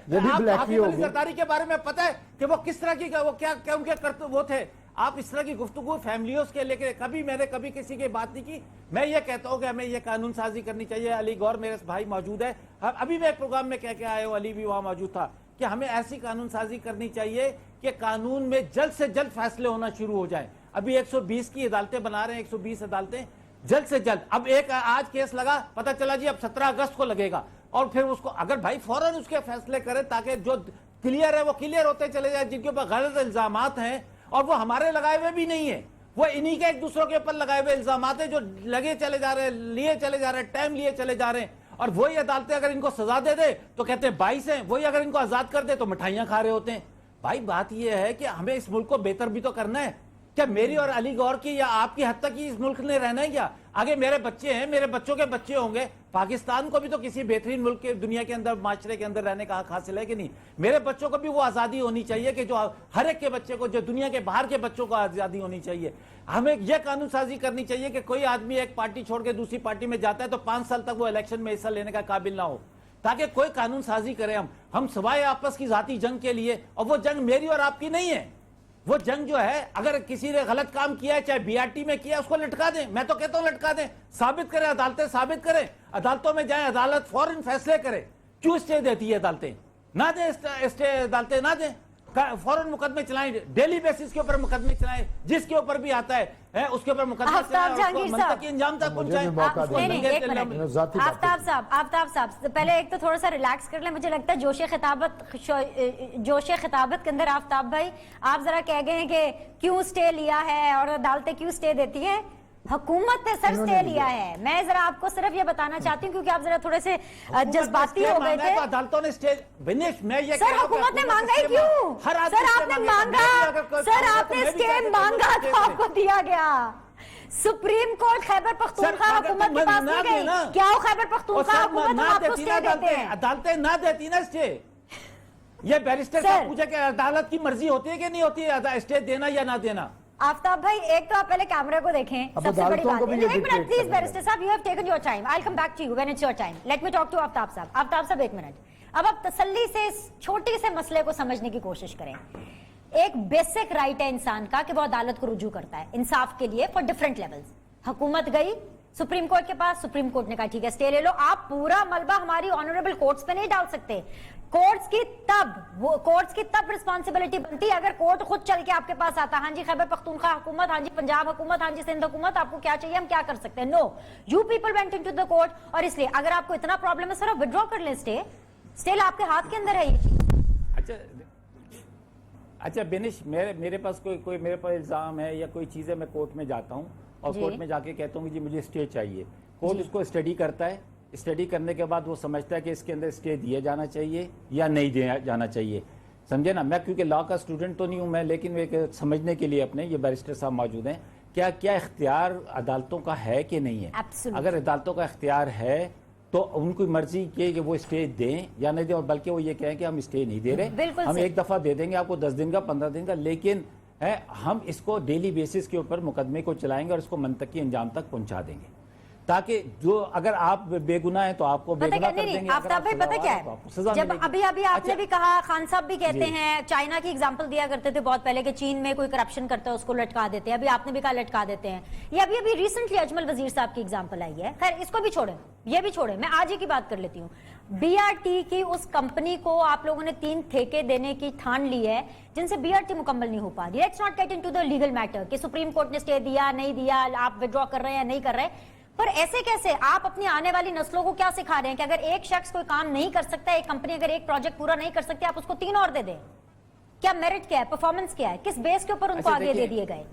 زرداری کے بارے میں پتا ہے کہ وہ کس طرح کی, وہ کیا ان کے وہ تھے. آپ اس طرح کی گفتگو فیملیوں کے لے کے میں نے کبھی کسی کی بات نہیں کی. میں یہ کہتا ہوں کہ ہمیں یہ قانون سازی کرنی چاہیے. علی گور میرے بھائی موجود ہے, ابھی میں پروگرام میں کہہ کے آیا ہوں, علی بھی وہاں موجود تھا, کہ ہمیں ایسی قانون سازی کرنی چاہیے کہ قانون میں جلد سے جلد فیصلے ہونا شروع ہو جائیں. ابھی 120 کی عدالتیں بنا رہے ہیں, 120 عدالتیں, جلد سے جلد. اب ایک آج کیس لگا, پتا چلا جی اب 17 اگست کو لگے گا, اور پھر اس کو اگر بھائی فوراً اس کے فیصلے کرے تاکہ جو کلیئر ہے وہ کلیئر ہوتے چلے جائیں. جن کے اوپر غلط الزامات ہیں اور وہ ہمارے لگائے ہوئے بھی نہیں ہیں, وہ انہی کے ایک دوسروں کے اوپر لگائے ہوئے الزامات ہیں جو لگے چلے جا رہے ہیں, لیے چلے جا رہے ہیں, ٹائم لیے چلے جا رہے ہیں. اور وہی عدالتیں اگر ان کو سزا دے دے تو کہتے ہیں 22 ہیں, وہی اگر ان کو آزاد کر دے تو مٹھائیاں کھا رہے ہوتے ہیں. بھائی بات یہ ہے کہ ہمیں اس ملک کو بہتر بھی تو کرنا ہے. کیا میری اور علی گور کی یا آپ کی حد تک ہی اس ملک نے رہنا ہے کیا؟ آگے میرے بچے ہیں, میرے بچوں کے بچے ہوں گے. پاکستان کو بھی تو کسی بہترین ملک کے دنیا کے اندر, معاشرے کے اندر رہنے کا حق حاصل ہے کہ نہیں؟ میرے بچوں کو بھی وہ آزادی ہونی چاہیے کہ جو ہر ایک کے بچے کو, جو دنیا کے باہر کے بچوں کو آزادی ہونی چاہیے. ہمیں یہ قانون سازی کرنی چاہیے کہ کوئی آدمی ایک پارٹی چھوڑ کے دوسری پارٹی میں جاتا ہے تو 5 سال تک وہ الیکشن میں حصہ لینے کا قابل نہ ہو, تاکہ کوئی قانون سازی کریں ہم سوائے آپس کی ذاتی جنگ کے لیے. اور وہ جنگ میری اور آپ کی نہیں ہے. وہ جنگ جو ہے, اگر کسی نے غلط کام کیا ہے, چاہے BRT میں کیا, اس کو لٹکا دیں. میں تو کہتا ہوں لٹکا دیں, ثابت کریں, عدالتیں ثابت کریں, عدالتوں میں جائیں, عدالت فوراً فیصلے کرے. کیوں اسٹے دیتی ہے عدالتیں؟ نہ دیں اسٹے, عدالتیں نہ دیں, فوراً مقدمے چلائیں, ڈیلی بیسس کے اوپر مقدمے چلائیں, جس کے اوپر بھی آتا ہے اس کے اوپر مقدمے چلائیں, منطقی انجام تک پہنچائیں. آفتاب صاحب پہلے ایک تو تھوڑا سا ریلیکس کر لیں. مجھے لگتا ہے جوش خطابت کے اندر آفتاب بھائی آپ ذرا کہہ گئے ہیں کہ کیوں سٹے لیا ہے اور عدالتیں کیوں سٹے دیتی ہیں. हुकूमत ने सर स्टे लिया है। मैं जरा आपको सिर्फ ये बताना चाहती हूँ क्योंकि आप जरा थोड़े से जज्बाती हो गए थे। अदालतों ने स्टे, विनेश मैं ये सर हुकूमत ने मांगा ही क्यों? सर आपने मांगा, सर आपने स्टे मांगा तो आपको दिया गया। सुप्रीम कोर्ट खैबर पख्तूनख्वा हुकूमत के पास नहीं गई, क्या हो खैबर पख्तूनख्वा हुकूमत हम आपको स्टे देते हैं। अदालतें ना देती ना स्टे, ये बैरिस्टर साहब पूछे कि अदालत की मर्जी होती है कि नहीं होती है स्टे देना या ना देना। आफ्ताब भाई एक तो आप पहले कैमरे को देखें, सबसे बड़ी बात है। एक मिनट प्लीज बैरिस्टर साहब, you have taken your time, I will come back to you when it's your time. Let me talk to Aftab साहब। आफ्ताब साहब एक मिनट, अब आप तसल्ली से इस छोटे से मसले को समझने की कोशिश करें। एक बेसिक राइट है इंसान का कि वो अदालत को रुजू करता है इंसाफ के लिए फॉर डिफरेंट लेवल्स। हुकूमत गई सुप्रीम कोर्ट के पास, सुप्रीम कोर्ट ने कहा ठीक है स्टे ले लो। आप पूरा मलबा हमारी ऑनरेबल कोर्ट्स पे नहीं डाल सकते। कोर्ट्स की तब रिस्पांसिबिलिटी बनती है अगर कोर्ट खुद चल के आपके पास आता, हाँ जी खैबर पख्तूनख्वा हुकूमत, हाँ जी पंजाब हुकूमत, हाँ जी सिंध हुकूमत, आपको क्या चाहिए हम क्या कर सकते हैं। No, you people went into the court, और इसलिए अगर आपको इतना प्रॉब्लम है सर आप विड्रॉ कर लें स्टे। स्टिल आपके हाथ के अंदर है ये चीज। अच्छा बिनिश, मेरे पास कोई मेरे पास इल्जाम है या कोई चीज़ है, मैं कोर्ट में जाता हूँ और कोर्ट में जाके कहता हूँ कि जी मुझे स्टे चाहिए। कोर्ट इसको स्टडी करता है, स्टडी करने के बाद वो समझता है कि इसके अंदर स्टे दिया जाना चाहिए या नहीं दिया जाना चाहिए। समझे ना, मैं क्योंकि लॉ का स्टूडेंट तो नहीं हूँ मैं, लेकिन एक समझने के लिए अपने ये बैरिस्टर साहब मौजूद हैं, क्या इख्तियार अदालतों का है कि नहीं है। अगर अदालतों का इख्तियार है तो उनकी मर्जी कि वो स्टे दें या नहीं दें, और बल्कि वो ये कहें कि हम स्टे नहीं दे रहे, हम एक दफ़ा दे देंगे आपको 10 दिन का 15 दिन का, लेकिन हम इसको डेली बेसिस के ऊपर मुकदमे को चलाएंगे और इसको मंतकी अंजाम तक पहुंचा देंगे, ताकि जो अगर आप बेगुनाह हैं तो आपको बेगुनाह कर देंगे। आफ्ताब भाई पता क्या है, जब अभी आपने भी कहा, खान साहब भी कहते हैं, चाइना की एग्जांपल दिया करते थे बहुत पहले कि चीन में कोई करप्शन करता है उसको लटका देते हैं, अभी आपने भी कहा लटका देते हैं। ये अभी रिसेंटली अजमल वजीर साहब की एग्जांपल आई है। खैर इसको भी छोड़ें, ये भी छोड़ें, मैं आज ही की बात कर लेती हूँ। बीआरटी की उस कंपनी को आप लोगों ने 3 ठेके देने की ठान ली है जिनसे बीआरटी मुकम्मल नहीं हो पा रही। Let's not get into the legal matter कि सुप्रीम कोर्ट ने स्टे दिया नहीं दिया, आप विड्रॉ कर रहे हैं या नहीं कर रहे, पर ऐसे कैसे आप अपनी आने वाली नस्लों को क्या सिखा रहे हैं कि अगर एक शख्स कोई काम नहीं कर सकता, एक कंपनी अगर एक प्रोजेक्ट पूरा नहीं कर सकती, आप उसको 3 और दे दें। क्या मेरिट क्या है, परफॉर्मेंस क्या है, किस बेस के ऊपर उनको आगे दे दिए गए।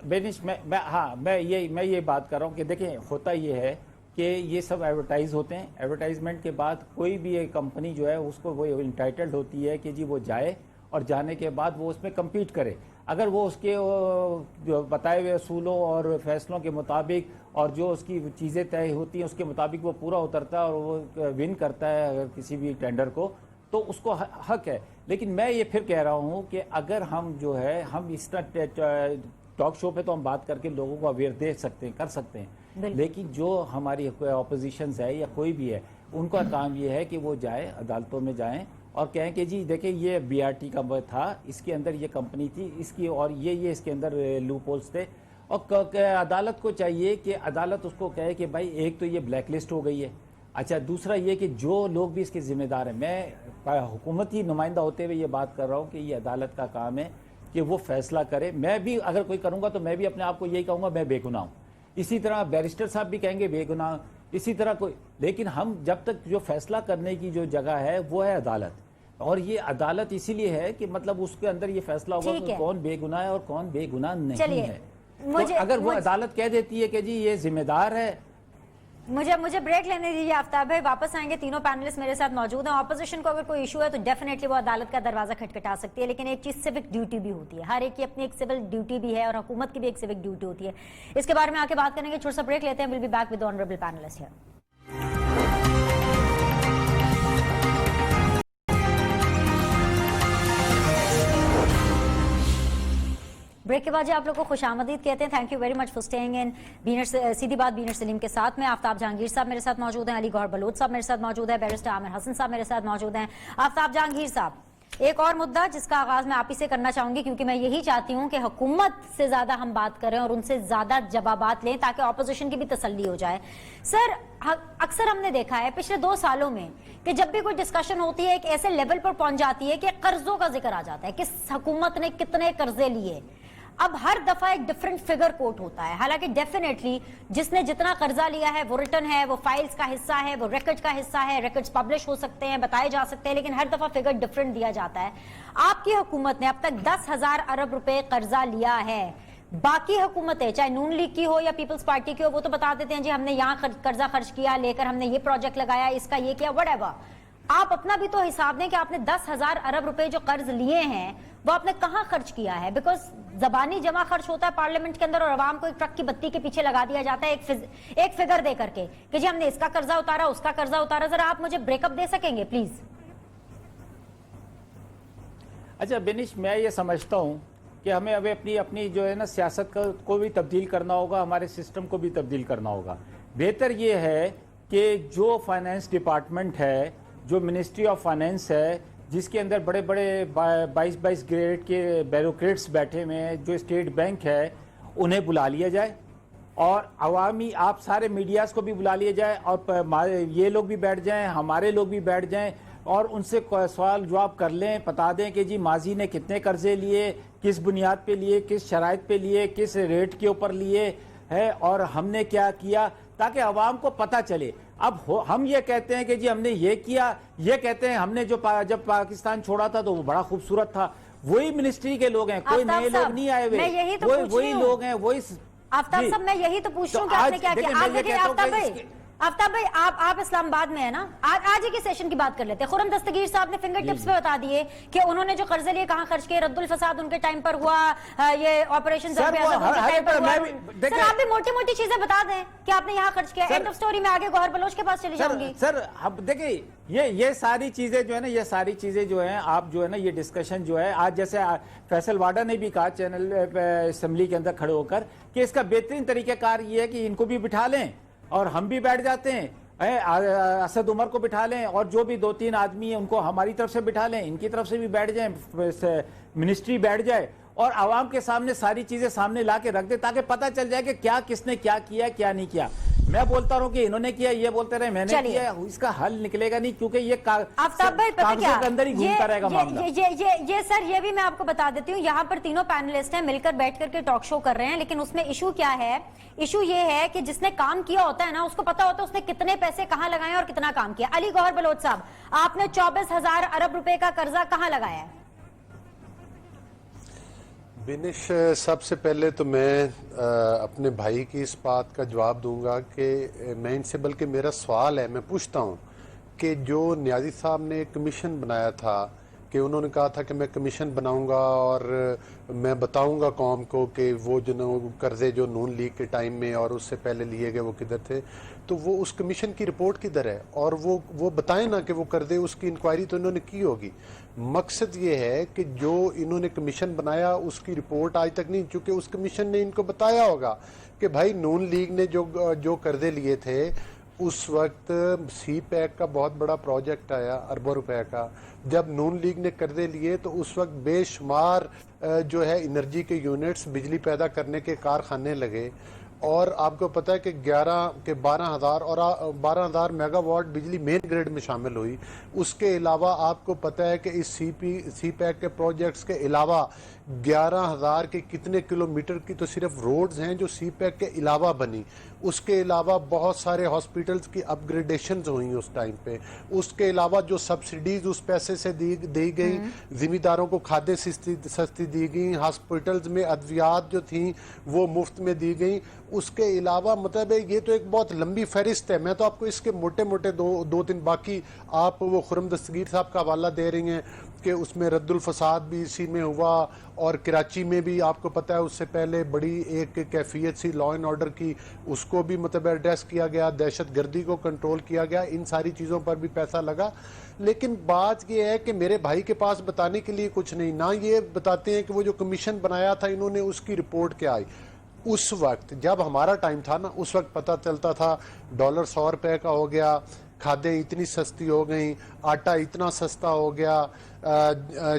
बेनिश मैं ये बात कर रहा हूँ कि देखिए होता ये है कि ये सब एडवर्टाइज होते हैं, एडवर्टाइजमेंट के बाद कोई भी एक कंपनी जो है उसको वो इंटाइटल्ड होती है कि जी वो जाए और जाने के बाद वो उसमें कम्पीट करे। अगर वो उसके बताए हुए असूलों और फैसलों के मुताबिक और जो उसकी चीज़ें तय होती हैं उसके मुताबिक वो पूरा उतरता है और वो विन करता है अगर किसी भी टेंडर को, तो उसको हक है। लेकिन मैं ये फिर कह रहा हूँ कि अगर हम जो है हम इस तरह टॉक शो पे तो हम बात करके लोगों को अवेयर दे सकते हैं, कर सकते हैं, लेकिन जो हमारी ऑपोजिशन है या कोई भी है उनका काम ये है कि वो जाए अदालतों में जाएं और कहें कि जी देखिए ये बीआरटी का था, इसके अंदर ये कंपनी थी इसकी और ये इसके अंदर लूप होल्स थे, और अदालत को चाहिए कि अदालत उसको कहे कि भाई एक तो ये ब्लैक लिस्ट हो गई है। अच्छा, दूसरा ये कि जो लोग भी इसके जिम्मेदार हैं, मैं हुकूमती नुमाइंदा होते हुए ये बात कर रहा हूँ कि ये अदालत का काम है कि वो फैसला करे। मैं भी अगर कोई करूँगा तो मैं भी अपने आप को यही कहूँगा मैं बेगुनाह हूँ, इसी तरह बैरिस्टर साहब भी कहेंगे बेगुनाह, इसी तरह कोई, लेकिन हम जब तक जो फैसला करने की जो जगह है वो है अदालत, और ये अदालत इसीलिए है कि मतलब उसके अंदर ये फैसला होगा कि कौन बेगुनाह है और कौन बेगुनाह नहीं है। तो अगर वो अदालत कह देती है कि जी ये जिम्मेदार है। मुझे ब्रेक लेने दीजिए आफ्ताब भाई, वापस आएंगे। तीनों पैनलिस्ट मेरे साथ मौजूद हैं। ऑपोजिशन को अगर कोई इशू है तो डेफिनेटली वो अदालत का दरवाजा खटखटा सकती है, लेकिन एक चीज सिविक ड्यूटी भी होती है, हर एक की अपनी एक सिविल ड्यूटी भी है और हुकूमत की भी एक सिविक ड्यूटी होती है। इसके बारे में आके बात करेंगे, छोटा सा ब्रेक लेते हैं। Will be back with honourable panelist here. Break के बाद आप लोग को खुशामदीद कहते हैं। Thank you very much for staying in. सीधी बात बीनर सलीम के साथ में आफ्ताब जहांगीर साहब मेरे साथ मौजूद हैं, अली गौहर बलोच साहब मेरे साथ मौजूद है, बैरिस्टर आमिर हसन साहब मेरे साथ मौजूद हैं। आफ्ताब जहांगीर साहब, एक और मुद्दा जिसका आगाज मैं आप ही से करना चाहूंगी, क्योंकि मैं यही चाहती हूं कि हुकूमत से ज्यादा हम बात करें और उनसे ज्यादा जवाबात लें ताकि ऑपोजिशन की भी तसल्ली हो जाए। सर, अक्सर हमने देखा है पिछले 2 सालों में कि जब भी कोई डिस्कशन होती है एक ऐसे लेवल पर पहुंच जाती है कि कर्जों का जिक्र आ जाता है कि हुकूमत ने कितने कर्जे लिए। अब हर दफा एक डिफरेंट फिगर कोट होता है, हालांकि डेफिनेटली जिसने जितना कर्जा लिया है वो रिटर्न है, वो फाइल्स का हिस्सा है, वो रिकॉर्ड का हिस्सा है, रिकॉर्ड्स पब्लिश हो सकते हैं, बताए जा सकते हैं, लेकिन हर दफा फिगर डिफरेंट दिया जाता है। आपकी हुकूमत ने अब तक 10,000 अरब रुपए कर्जा लिया है। बाकी हुकूमतें चाहे नून लीग की हो या पीपल्स पार्टी की हो, वो तो बता देते हैं जी हमने यहाँ कर्जा खर्च किया, लेकर हमने ये प्रोजेक्ट लगाया, इसका ये किया, व्हाटएवर। आप अपना भी तो हिसाब दें कि आपने 10,000 अरब रुपए जो कर्ज लिए हैं वो आपने कहां खर्च किया है। बिकॉज जबानी जमा खर्च होता है पार्लियामेंट के अंदर और आवाम को एक ट्रक की बत्ती के पीछे लगा दिया जाता है एक फिगर दे करके कि जी हमने इसका कर्जा उतारा, उसका कर्जा उतारा। जरा आप मुझे ब्रेकअप दे सकेंगे प्लीज? अच्छा बेनिश, मैं ये समझता हूँ कि हमें अभी अपनी जो है ना सियासत को भी तब्दील करना होगा, हमारे सिस्टम को भी तब्दील करना होगा। बेहतर ये है कि जो फाइनेंस डिपार्टमेंट है, जो मिनिस्ट्री ऑफ फाइनेंस है, जिसके अंदर बड़े बड़े 22 ग्रेड के ब्यूरोक्रेट्स बैठे हुए हैं, जो स्टेट बैंक है, उन्हें बुला लिया जाए और अवामी आप सारे मीडियाज़ को भी बुला लिया जाए और ये लोग भी बैठ जाएं, हमारे लोग भी बैठ जाएं और उनसे सवाल जवाब कर लें, बता दें कि जी माजी ने कितने कर्जे लिए, किस बुनियाद पे लिए, किस शराइत पे लिए, किस रेट के ऊपर लिए है और हमने क्या किया, ताकि अवाम को पता चले। अब हम ये कहते हैं कि जी हमने ये किया, ये कहते हैं हमने जब पाकिस्तान छोड़ा था तो वो बड़ा खूबसूरत था। वही मिनिस्ट्री के लोग हैं, कोई नए लोग नहीं आए हुए, वही लोग हैं, वही। आफ्ताब साहब मैं यही तो पूछ रहा हूँ कि आपने क्या किया। आप देखिए आफ्ताब भाई, आप इस्लामाबाद में है ना, आज ही के सेशन की बात कर लेते हैं। खुरम दस्तगीर साहब ने फिंगर टिप्स पे बता दिए कि उन्होंने जो कर्जे लिए कहां खर्च किए, रद्दुल फसाद उनके टाइम पर हुआ, ये ऑपरेशन सर आप भी मोटी मोटी चीजें बता दें कि आपने यहाँ खर्च किया। एंड ऑफ स्टोरी में आगे गौहर बलोच के पास चली जाऊंगी। सर अब देखिए ये सारी चीजें जो है ना, ये सारी चीजें जो है आप जो है ना, ये डिस्कशन जो है आज जैसे फैसल वाडा ने भी कहा चैनल असेंबली के अंदर खड़े होकर कि इसका बेहतरीन तरीकाकार ये है कि इनको भी बिठा लें और हम भी बैठ जाते हैं, असद उमर को बिठा लें और जो भी 2-3 आदमी हैं उनको हमारी तरफ से बिठा लें, इनकी तरफ से भी बैठ जाएं, मिनिस्ट्री बैठ जाए और आवाम के सामने सारी चीजें सामने ला के रख दे ताकि पता चल जाए कि क्या किसने क्या किया क्या नहीं किया। मैं बोलता रहूं कि इन्होंने किया, ये बोलते रहे मैंने किया, इसका हल निकलेगा नहीं क्योंकि ये कागजों के अंदर ही घूमता रहेगा मामला। ये सर ये भी मैं आपको बता देती हूँ, यहाँ पर तीनों पैनलिस्ट हैं मिलकर बैठ करके टॉक शो कर रहे हैं, लेकिन उसमें इशू क्या है? इशू ये है कि जिसने काम किया होता है ना उसको पता होता है उसने कितने पैसे कहाँ लगाए और कितना काम किया। अली गौहर बलोच साहब, आपने 24,000 अरब रुपए का कर्जा कहाँ लगाया है? बिनिश, सबसे पहले तो मैं अपने भाई की इस बात का जवाब दूंगा कि मैं इनसे, बल्कि मेरा सवाल है, मैं पूछता हूं कि जो नियाजी साहब ने एक कमीशन बनाया था कि उन्होंने कहा था कि मैं कमीशन बनाऊंगा और मैं बताऊंगा कौम को कि वो जो कर्जे जो नून लीग के टाइम में और उससे पहले लिए गए वो किधर थे, तो वो उस कमीशन की रिपोर्ट किधर है? और वो बताएं ना कि वो कर्जे, उसकी इंक्वायरी तो इन्होंने की होगी। मकसद ये है कि जो इन्होंने कमीशन बनाया उसकी रिपोर्ट आज तक नहीं, चूँकि उस कमीशन ने इनको बताया होगा कि भाई नून लीग ने जो कर्जे लिए थे उस वक्त सी पैक का बहुत बड़ा प्रोजेक्ट आया अरबों रुपए का। जब नून लीग ने कर्जे लिए तो उस वक्त बेशुमार जो है एनर्जी के यूनिट्स, बिजली पैदा करने के कारखाने लगे और आपको पता है कि 12,000 और 12,000 मेगावाट बिजली मेन ग्रिड में शामिल हुई। उसके अलावा आपको पता है कि इस सी पैक के प्रोजेक्ट्स के अलावा 11,000 के कितने किलोमीटर की तो सिर्फ रोड्स हैं जो सी पैक के अलावा बनी। उसके अलावा बहुत सारे हॉस्पिटल्स की अपग्रेडेशंस हुई उस टाइम पे। उसके अलावा जो सब्सिडीज उस पैसे से दी गई, जिम्मेदारों को खाद्य सस्ती दी गई, हॉस्पिटल्स में अद्वियात जो थी वो मुफ्त में दी गई। उसके अलावा मतलब ये तो एक बहुत लंबी फहरिस्त है। मैं तो आपको इसके मोटे मोटे दो तीन, बाकी आप वो खुरम दस्तगीर साहब का हवाला दे रही हैं कि उसमें रद्दुल फसाद भी इसी में हुआ और कराची में भी आपको पता है उससे पहले बड़ी एक कैफियत सी लॉ एंड ऑर्डर की, उसको भी मतलब एड्रेस किया गया, दहशत गर्दी को कंट्रोल किया गया, इन सारी चीज़ों पर भी पैसा लगा। लेकिन बात यह है कि मेरे भाई के पास बताने के लिए कुछ नहीं, ना ये बताते हैं कि वो जो कमीशन बनाया था इन्होंने उसकी रिपोर्ट क्या आई। उस वक्त जब हमारा टाइम था ना, उस वक्त पता चलता था डॉलर 100 रुपये का हो गया, खादें इतनी सस्ती हो गई, आटा इतना सस्ता हो गया,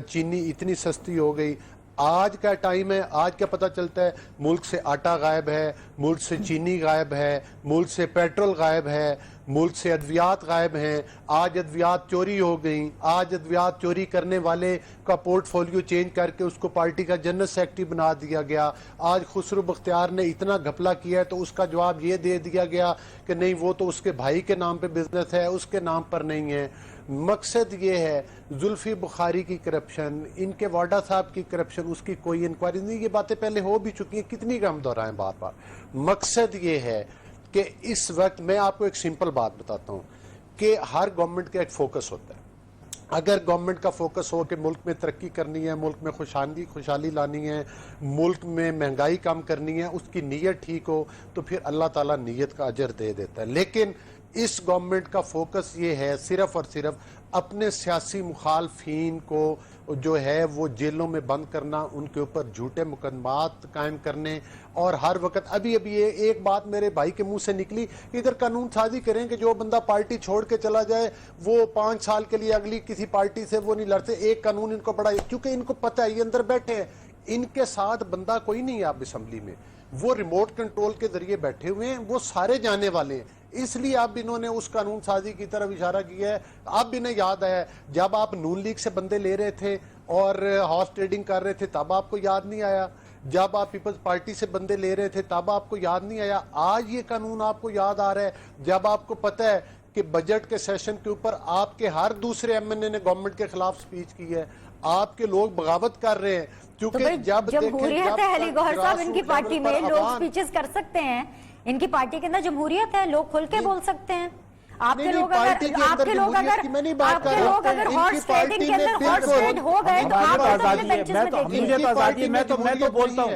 चीनी इतनी सस्ती हो गई। आज का टाइम है, आज क्या पता चलता है? मुल्क से आटा गायब है, मुल्क से चीनी गायब है, मुल्क से पेट्रोल गायब है, मुल्क से अद्वियात गायब हैं। आज अद्वियात चोरी हो गई। आज अद्वियात चोरी करने वाले का पोर्टफोलियो चेंज करके उसको पार्टी का जनरल सेक्रेटरी बना दिया गया। आज खुसरो बख्तियार ने इतना घपला किया है तो उसका जवाब ये दे दिया गया कि नहीं, वो तो उसके भाई के नाम पे बिजनेस है, उसके नाम पर नहीं है। مقصد یہ ہے زلفی بخاری کی کرپشن، ان کے واڈا صاحب کی کرپشن، اس کی کوئی انکوائری نہیں. یہ باتیں پہلے ہو بھی چکی ہیں، کتنی کا ہم دہرائیں بار بار. مقصد یہ ہے کہ اس وقت میں آپ کو ایک سمپل بات بتاتا ہوں کہ ہر گورنمنٹ کا ایک فوکس ہوتا ہے. اگر گورنمنٹ کا فوکس ہو کہ ملک میں ترقی کرنی ہے، ملک میں خوشحالی لانی ہے، ملک میں مہنگائی کم کرنی ہے، اس کی نیت ٹھیک ہو تو پھر اللہ تعالیٰ نیت کا اجر دے دیتا ہے. لیکن اس گورنمنٹ کا فوکس یہ ہے صرف اور صرف اپنے سیاسی مخالفین کو جو ہے وہ جیلوں میں بند کرنا، ان کے اوپر جھوٹے مقدمات قائم کرنے، اور ہر وقت ابھی ایک بات میرے بھائی کے منہ سے نکلی کہ ادھر قانون سازی کریں کہ جو بندہ پارٹی چھوڑ کے چلا جائے وہ 5 سال کے لیے اگلی کسی پارٹی سے وہ نہیں لڑتے. ایک قانون ان کو بڑا، کیونکہ ان کو پتہ ہے یہ اندر بیٹھے ہیں، ان کے ساتھ بندہ کوئی نہیں ہے اب اسمبلی میں، وہ ریموٹ کنٹرول کے ذریعے بیٹھے ہوئے ہیں، وہ سارے جانے والے ہیں. اس لیے اب انہوں نے اس قانون سازی کی طرف اشارہ کیا ہے. اب انہیں یاد آیا جب آپ نون لیگ سے بندے لے رہے تھے اور ہارس ٹریڈنگ کر رہے تھے تب آپ کو یاد نہیں آیا، جب آپ پیپلز پارٹی سے بندے لے رہے تھے تب آپ کو یاد نہیں آیا. آج یہ قانون آپ کو یاد آ رہا ہے جب آپ کو پتہ ہے کہ بجٹ کے سیشن کے اوپر آپ کے ہر دوسرے ایم این اے نے گورنمنٹ کے خلاف سپیچ کی ہے، آپ کے لوگ بغاوت کر رہے ہیں. کیونکہ جب جمہوریت ہے علی گوہر صاحب، ان کی پارٹی میں لوگ سپیچز کر سکتے ہیں، ان کی پارٹی کے اندر جمہوریت ہے، لوگ کھل کے بول سکتے ہیں. آپ کے لوگ اگر ہارس ٹریڈنگ کے اندر ہارس ٹریڈ ہو گئے تو آپ اپنے بینچز میں دیکھیے. مجھے تو آزادی ہے، میں تو بولتا ہوں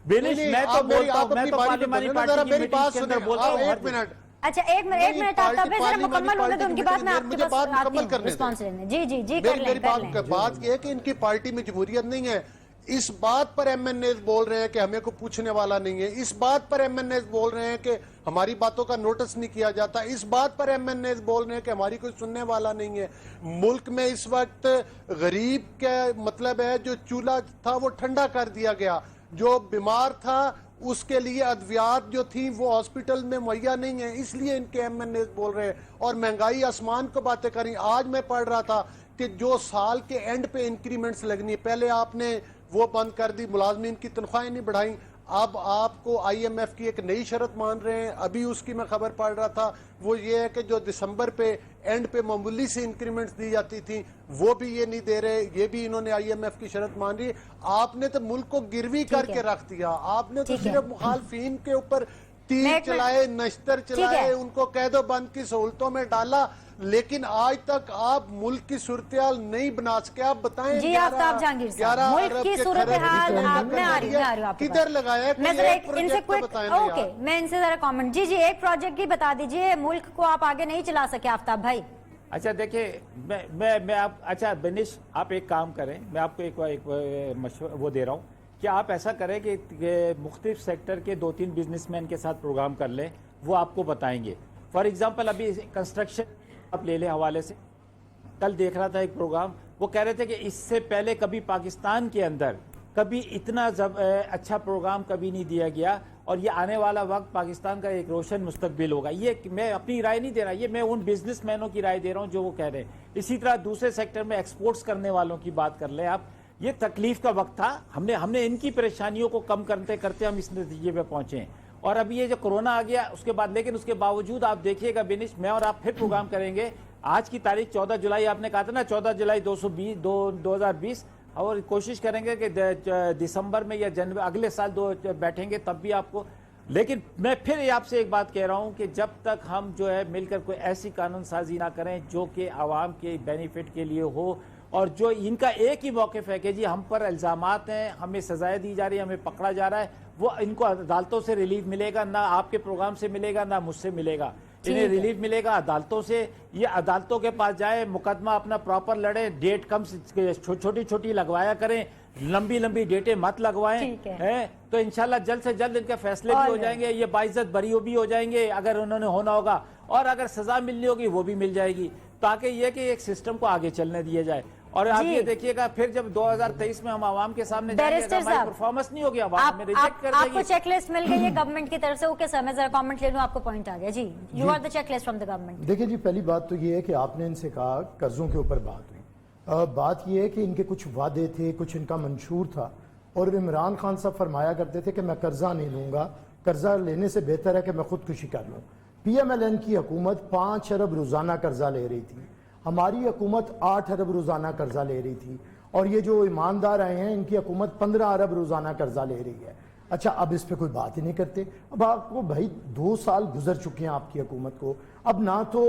بینش، میں تو بولتا ہوں، میں تو پارلیمانی پارٹی کی میٹنگ کے اندر بولتا ہوں. ایک منٹ اچھا ایک منٹ آپ تب ذرا مکمل ہونے تو ان کی بات میں آپ کے پاس آتی ہوں رسپانس لینے. جی کر لیں. بات یہ ہے کہ ان کی پارٹی میں جمہوریت نہیں ہے. اس بات پر ایم این ایز بول رہے ہیں کہ ہمیں کو پوچھنے والا نہیں ہے، اس بات پر ایم این ایز بول رہے ہیں کہ ہماری باتوں کا نوٹس نہیں کیا جاتا، اس بات پر ایم این ایز بول رہے ہیں کہ ہماری کوئی سننے والا نہیں ہے. ملک میں اس وقت غریب کا مطلب ہے جو چولہا تھا وہ ٹھنڈا کر دیا گیا، جو بیمار تھا اس کے لیے ادویات جو تھیں وہ ہاسپٹل میں مہیا نہیں ہیں، اس لیے ان کے ایم این ایز بول رہے ہیں. اور مہنگائی آسمان کو باتیں کریں. آج میں پڑھ رہا تھا کہ جو سال کے اینڈ پہ انکریمنٹس لگنی، پہلے آپ نے وہ بند کر دی، ملازمین کی تنخواہیں نہیں بڑھائیں، اب آپ کو آئی ایم ایف کی ایک نئی شرط مان رہے ہیں. ابھی اس کی میں خبر پڑھ رہا تھا، وہ یہ ہے کہ جو دسمبر پہ اینڈ پہ معمولی سے انکریمنٹس دی جاتی تھیں وہ بھی یہ نہیں دے رہے، یہ بھی انہوں نے آئی ایم ایف کی شرط مان لی. آپ نے تو ملک کو گروی کر کے رکھ دیا، آپ نے تو صرف مخالفین کے اوپر تیر چلائے، نشتر چلائے، ان کو قید و بند کی سہولتوں میں ڈالا، لیکن آج تک آپ ملک کی صورتحال نہیں بنا سکے. آپ بتائیں جی آفتاب جہانگیر صاحب، ملک کی صورتحال میں آ رہی ہوں کدھر لگایا؟ اوکے میں ان سے ذرا کامنٹ. جی ایک پروجیکٹ کی بتا دیجئے، ملک کو آپ آگے نہیں چلا سکے آفتاب بھائی. اچھا دیکھیں میں آپ، اچھا بنش آپ ایک کام کریں، میں آپ کو ایک مشورہ وہ دے رہا ہوں کہ آپ ایسا کریں کہ مختلف سیکٹر کے 2-3 بزنس مین کے ساتھ پروگرام کر لیں، وہ آپ کو بتائیں گے. فار ایگزامپل ابھی کنسٹرکشن آپ لے لیں حوالے سے. کل دیکھ رہا تھا ایک پروگرام، وہ کہہ رہے تھے کہ اس سے پہلے کبھی پاکستان کے اندر کبھی اتنا اچھا پروگرام کبھی نہیں دیا گیا، اور یہ آنے والا وقت پاکستان کا ایک روشن مستقبل ہوگا. یہ میں اپنی رائے نہیں دے رہا، یہ میں ان بزنس مینوں کی رائے دے رہا ہوں جو وہ کہہ رہے ہیں. اسی طرح دوسرے سیکٹر میں ایکسپورٹس کرنے والوں کی بات کر لیں آپ. یہ تکلیف کا وقت تھا، ہم نے ان کی پریشانیوں کو کم کرتے کرتے ہم اس نتیجے پہ پہنچے ہیں. اور اب یہ جو کورونا آ گیا اس کے بعد، لیکن اس کے باوجود آپ دیکھیے گا بینش، میں اور آپ پھر پروگرام کریں گے. آج کی تاریخ 14 جولائی آپ نے کہا تھا نا، 14 جولائی 2020، اور کوشش کریں گے کہ دسمبر میں یا جنوری اگلے سال بیٹھیں گے تب بھی آپ کو. لیکن میں پھر آپ سے ایک بات کہہ رہا ہوں کہ جب تک ہم جو ہے مل کر کوئی ایسی قانون سازی نہ کریں جو کہ عوام کے بینیفٹ کے لیے ہو، اور جو ان کا ایک ہی موقف ہے کہ جی ہم پر الزامات ہیں، ہمیں سزائیں دی جا رہی ہیں، ہمیں پکڑا جا رہا ہے، وہ ان کو عدالتوں سے ریلیف ملے گا، نہ آپ کے پروگرام سے ملے گا، نہ مجھ سے ملے گا. انہیں ریلیف ملے گا عدالتوں سے. یہ عدالتوں کے پاس جائیں، مقدمہ اپنا پراپر لڑیں، ڈیٹ کم چھوٹی چھوٹی لگوایا کریں، لمبی لمبی ڈیٹیں مت لگوائیں، تو انشاءاللہ جلد سے جلد ان کے فیصلے بھی ہو جائیں گے، یہ باعزت بری بھی ہو جائیں گے اگر انہوں نے ہونا ہوگا، اور اگر سزا ملنی ہوگی وہ بھی مل جائے گی، تاکہ یہ کہ ایک سسٹم کو آگے چلنے دیا جائے. اور آپ یہ دیکھیے گا پھر جب 2023 میں ہم عوام کے سامنے جائیں گے، ہماری پرفارمنس نہیں ہوگی، عوام ہمیں ریجیکٹ کر دے گی. آپ کو چیک لسٹ مل گئی ہے گورنمنٹ کی طرف سے. اوکے سر، میں ذرا کامنٹ لے لوں، آپ کو پوائنٹ آ گیا. جی you are the checklist from the government. دیکھیں جی، پہلی بات تو یہ ہے کہ آپ نے ان سے کہا قرضوں کے اوپر بات ہوئی. بات یہ ہے کہ ان کے کچھ وعدے تھے، کچھ ان کا منشور تھا، اور عمران خان صاحب فرمایا کرتے تھے کہ میں قرضہ نہیں لوں گا، قرضہ لینے سے بہتر ہے کہ میں خودکشی کر لوں. پی ایم ایل این کی حکومت 5 ارب روزانہ قرضہ لے رہی تھی. हमारी हुकूमत 8 अरब रोज़ाना कर्जा ले रही थी और ये जो ईमानदार आए हैं इनकी हुकूमत 15 अरब रोज़ाना कर्जा ले रही है। अच्छा, अब इस पे कोई बात ही नहीं करते। अब आपको भाई 2 साल गुजर चुके हैं आपकी हुकूमत को, अब ना तो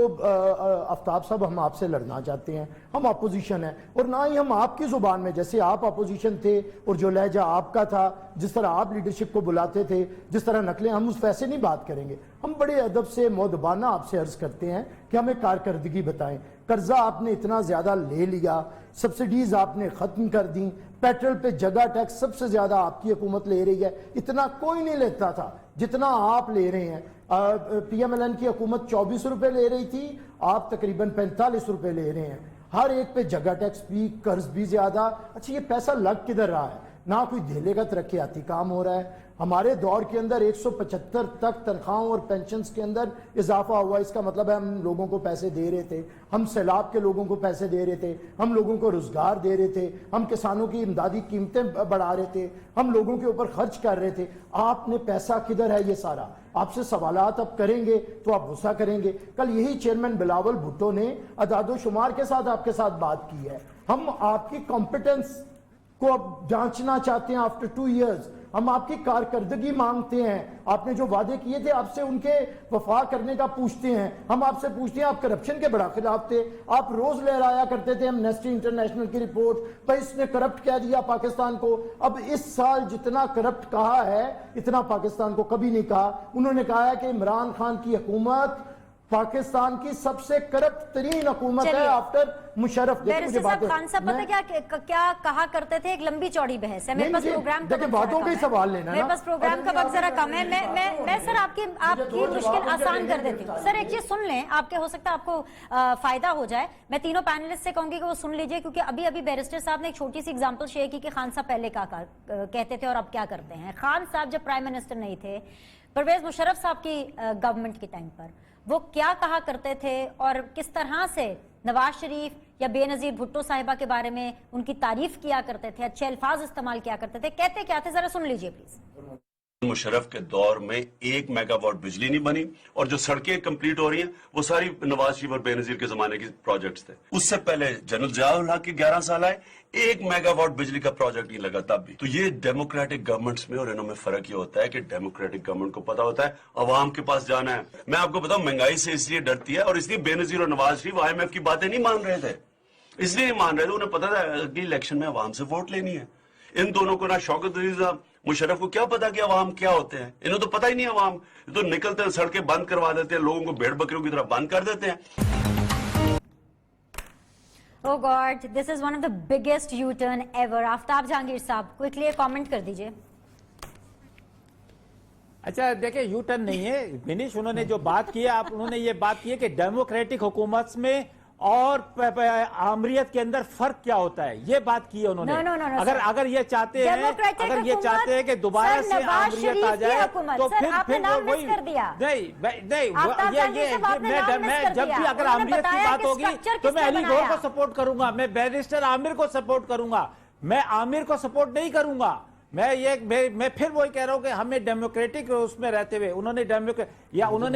आफ्ताब साहब हम आपसे लड़ना चाहते हैं, हम अपोजिशन है, और ना ही हम आपकी जुबान में, जैसे आप अपोजिशन थे और जो लहजा आपका था, जिस तरह आप लीडरशिप को बुलाते थे, जिस तरह नकलें, हम उस वैसे नहीं बात करेंगे। हम बड़े अदब से मौदबाना आपसे अर्ज करते हैं कि हमें कारकर्दगी बताएं। कर्जा आपने इतना ज्यादा ले लिया, सब्सिडीज आपने खत्म कर दी, पेट्रोल पे जगह टैक्स सबसे ज्यादा आपकी हुकूमत ले रही है। इतना कोई नहीं लेता था जितना आप ले रहे हैं। PMLN की हुकूमत 24 रुपए ले रही थी, आप तकरीबन 45 रुपए ले रहे हैं। हर एक पे जगह टैक्स भी, कर्ज भी ज्यादा। अच्छा, ये पैसा लग किधर रहा है? ना कोई धेले का तरक्याती काम हो रहा है। हमारे दौर के अंदर 175 तक तनख्वाहों और पेंशन्स के अंदर इजाफा हुआ। इसका मतलब है हम लोगों को पैसे दे रहे थे, हम सैलाब के लोगों को पैसे दे रहे थे, हम लोगों को रोजगार दे रहे थे, हम किसानों की इमदादी कीमतें बढ़ा रहे थे, हम लोगों के ऊपर खर्च कर रहे थे। आपने पैसा किधर है? ये सारा आपसे सवालात अब करेंगे तो आप गुस्सा करेंगे। कल यही चेयरमैन बिलावल भुट्टो ने अदादो शुमार के साथ आपके साथ बात की है। हम आपकी कॉम्पिटेंस को अब जांचना चाहते हैं आफ्टर 2 इयर्स। हम आपकी कारकर्दगी मांगते हैं। आपने जो वादे किए थे आपसे उनके वफा करने का पूछते हैं। हम आपसे पूछते हैं, आप करप्शन के बड़ा खिलाफ थे, आप रोज लहराया करते थे एमनेस्टी इंटरनेशनल की रिपोर्ट पर इसने करप्ट कह दिया पाकिस्तान को। अब इस साल जितना करप्ट कहा है इतना पाकिस्तान को कभी नहीं कहा। उन्होंने कहा है कि इमरान खान की हुकूमत पाकिस्तान की सबसे करप्ट तरीन हुकूमत है आफ्टर मुशर्रफ। बैरिस्टर साहब, खान साहब पता क्या कहा करते थे? एक लंबी चौड़ी बहस है। मेरे पास प्रोग्राम का बातों के सवाल लेना, मेरे पास प्रोग्राम का वक्त जरा कम है। मैं सर आपकी मुश्किल आसान कर देती हूँ। सर एक चीज सुन लें, आपके हो सकता है आपको फायदा हो जाए। मैं तीनों पैनलिस्ट से कहूंगी कि वो सुन लीजिए, क्योंकि अभी अभी बैरिस्टर साहब ने एक छोटी सी एग्जाम्पल शेयर की कि खान साहब पहले क्या कहते थे और अब क्या करते हैं। खान साहब जब प्राइम मिनिस्टर नहीं थे, परवेज मुशर्रफ साहब की गवर्नमेंट के टाइम पर वो क्या कहा करते थे और किस तरह से नवाज शरीफ या बेनजीर भुट्टो साहिबा के बारे में उनकी तारीफ किया करते थे, अच्छे अल्फाज इस्तेमाल किया करते थे, कहते क्या थे, जरा सुन लीजिए प्लीज। मुशर्रफ के दौर में 1 मेगावाट बिजली नहीं बनी और जो सड़कें कंप्लीट हो रही हैं वो सारी नवाज शरीफ और बेनजीर के जमाने के प्रोजेक्ट्स थे। उससे पहले जनरल जियाउल हक के 11 साल आए, 1 मेगावाट बिजली का प्रोजेक्ट नहीं लगा तब भी। तो ये डेमोक्रेटिक गवर्नमेंट्स में और इनमें फर्क ये होता है कि डेमोक्रेटिक गवर्नमेंट को पता होता है अवाम के पास जाना है। मैं आपको बताऊं, महंगाई से इसलिए डरती है और इसलिए बेनजीर और नवाज शरीफ IMF की बातें नहीं मान रहे थे, इसलिए मान रहे थे, उन्हें पता था अगली इलेक्शन में अवाम से वोट लेनी है। इन दोनों को ना शौकत अली मुशर्रफ को क्या पता कि अवाम क्या होते हैं, इन्हें तो पता ही नहीं अवाम। तो निकलते हैं, सड़कें बंद करवा देते हैं, लोगों को भेड़ बकरियों की तरह बंद कर देते हैं। Oh God, this is one of the biggest U-turn ever. Aftab Jahangir साहब क्विकली कमेंट कर दीजिए। अच्छा देखिए, यू टर्न नहीं है विनीश, उन्होंने जो बात की है, उन्होंने ये बात की है कि डेमोक्रेटिक हुकूमत में और आमरीत के अंदर फर्क क्या होता है, ये बात की है उन्होंने। अगर ये चाहते हैं कि दोबारा से आमरीत आ जाए तो फिर वही नहीं, मैं जब भी अगर आमरीत की बात होगी तो मैं अली गौर को सपोर्ट करूंगा, मैं बैरिस्टर आमिर को सपोर्ट करूंगा, मैं आमिर को सपोर्ट नहीं करूंगा। मैं फिर वही कह रहा हूं कि हमें डेमोक्रेटिक उसमें रहते हुए उन्होंने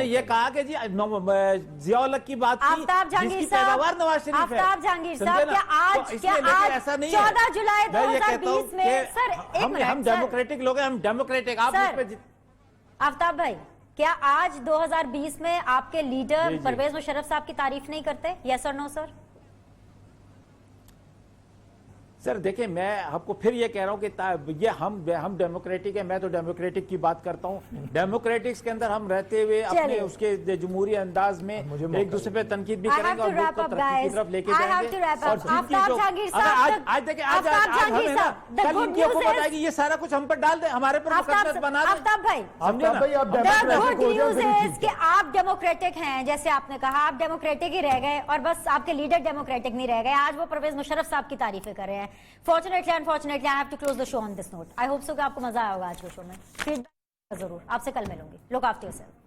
ये कहा कि जी जियाउल हक की बात की, जिसकी पैदावार नवाज शरीफ है। आफ्ताब जहांगीर साहब, क्या आज 14 जुलाई 2020 में सर हम डेमोक्रेटिक लोग हैं, हम डेमोक्रेटिक। आप आफ्ताब भाई, क्या आज 2020 में आपके लीडर परवेज मुशर्रफ साहब की तारीफ नहीं करते? यस और नो सर? सर देखिए, मैं आपको फिर ये कह रहा हूं कि ये हम डेमोक्रेटिक है, मैं तो डेमोक्रेटिक की बात करता हूं। डेमोक्रेटिक्स के अंदर हम रहते हुए अपने उसके जमहूरी अंदाज में एक दूसरे पे तनकीद भी करेंगे और मुल्क को तरक्की की तरफ लेके जाएंगे। आज देखिए, आज कल इनकी हुकूमत आएगी, ये सारा कुछ हम पर डाल दे, हमारे पर मुकद्दस बना दे। आफ्ताब भाई, आप डेमोक्रेटिक हैं, जैसे आपने कहा आप डेमोक्रेटिक ही रह गए और बस आपके लीडर डेमोक्रेटिक नहीं रह गए। आज वो परवेज मुशर्रफ साहब की तारीफें कर रहे हैं। Fortunately, unfortunately, I have to close the show on this note. I hope so कि आपको मजा आया होगा आज के शो में। फीडबैक जरूर आपसे कल मिलूंगी। Look after yourself.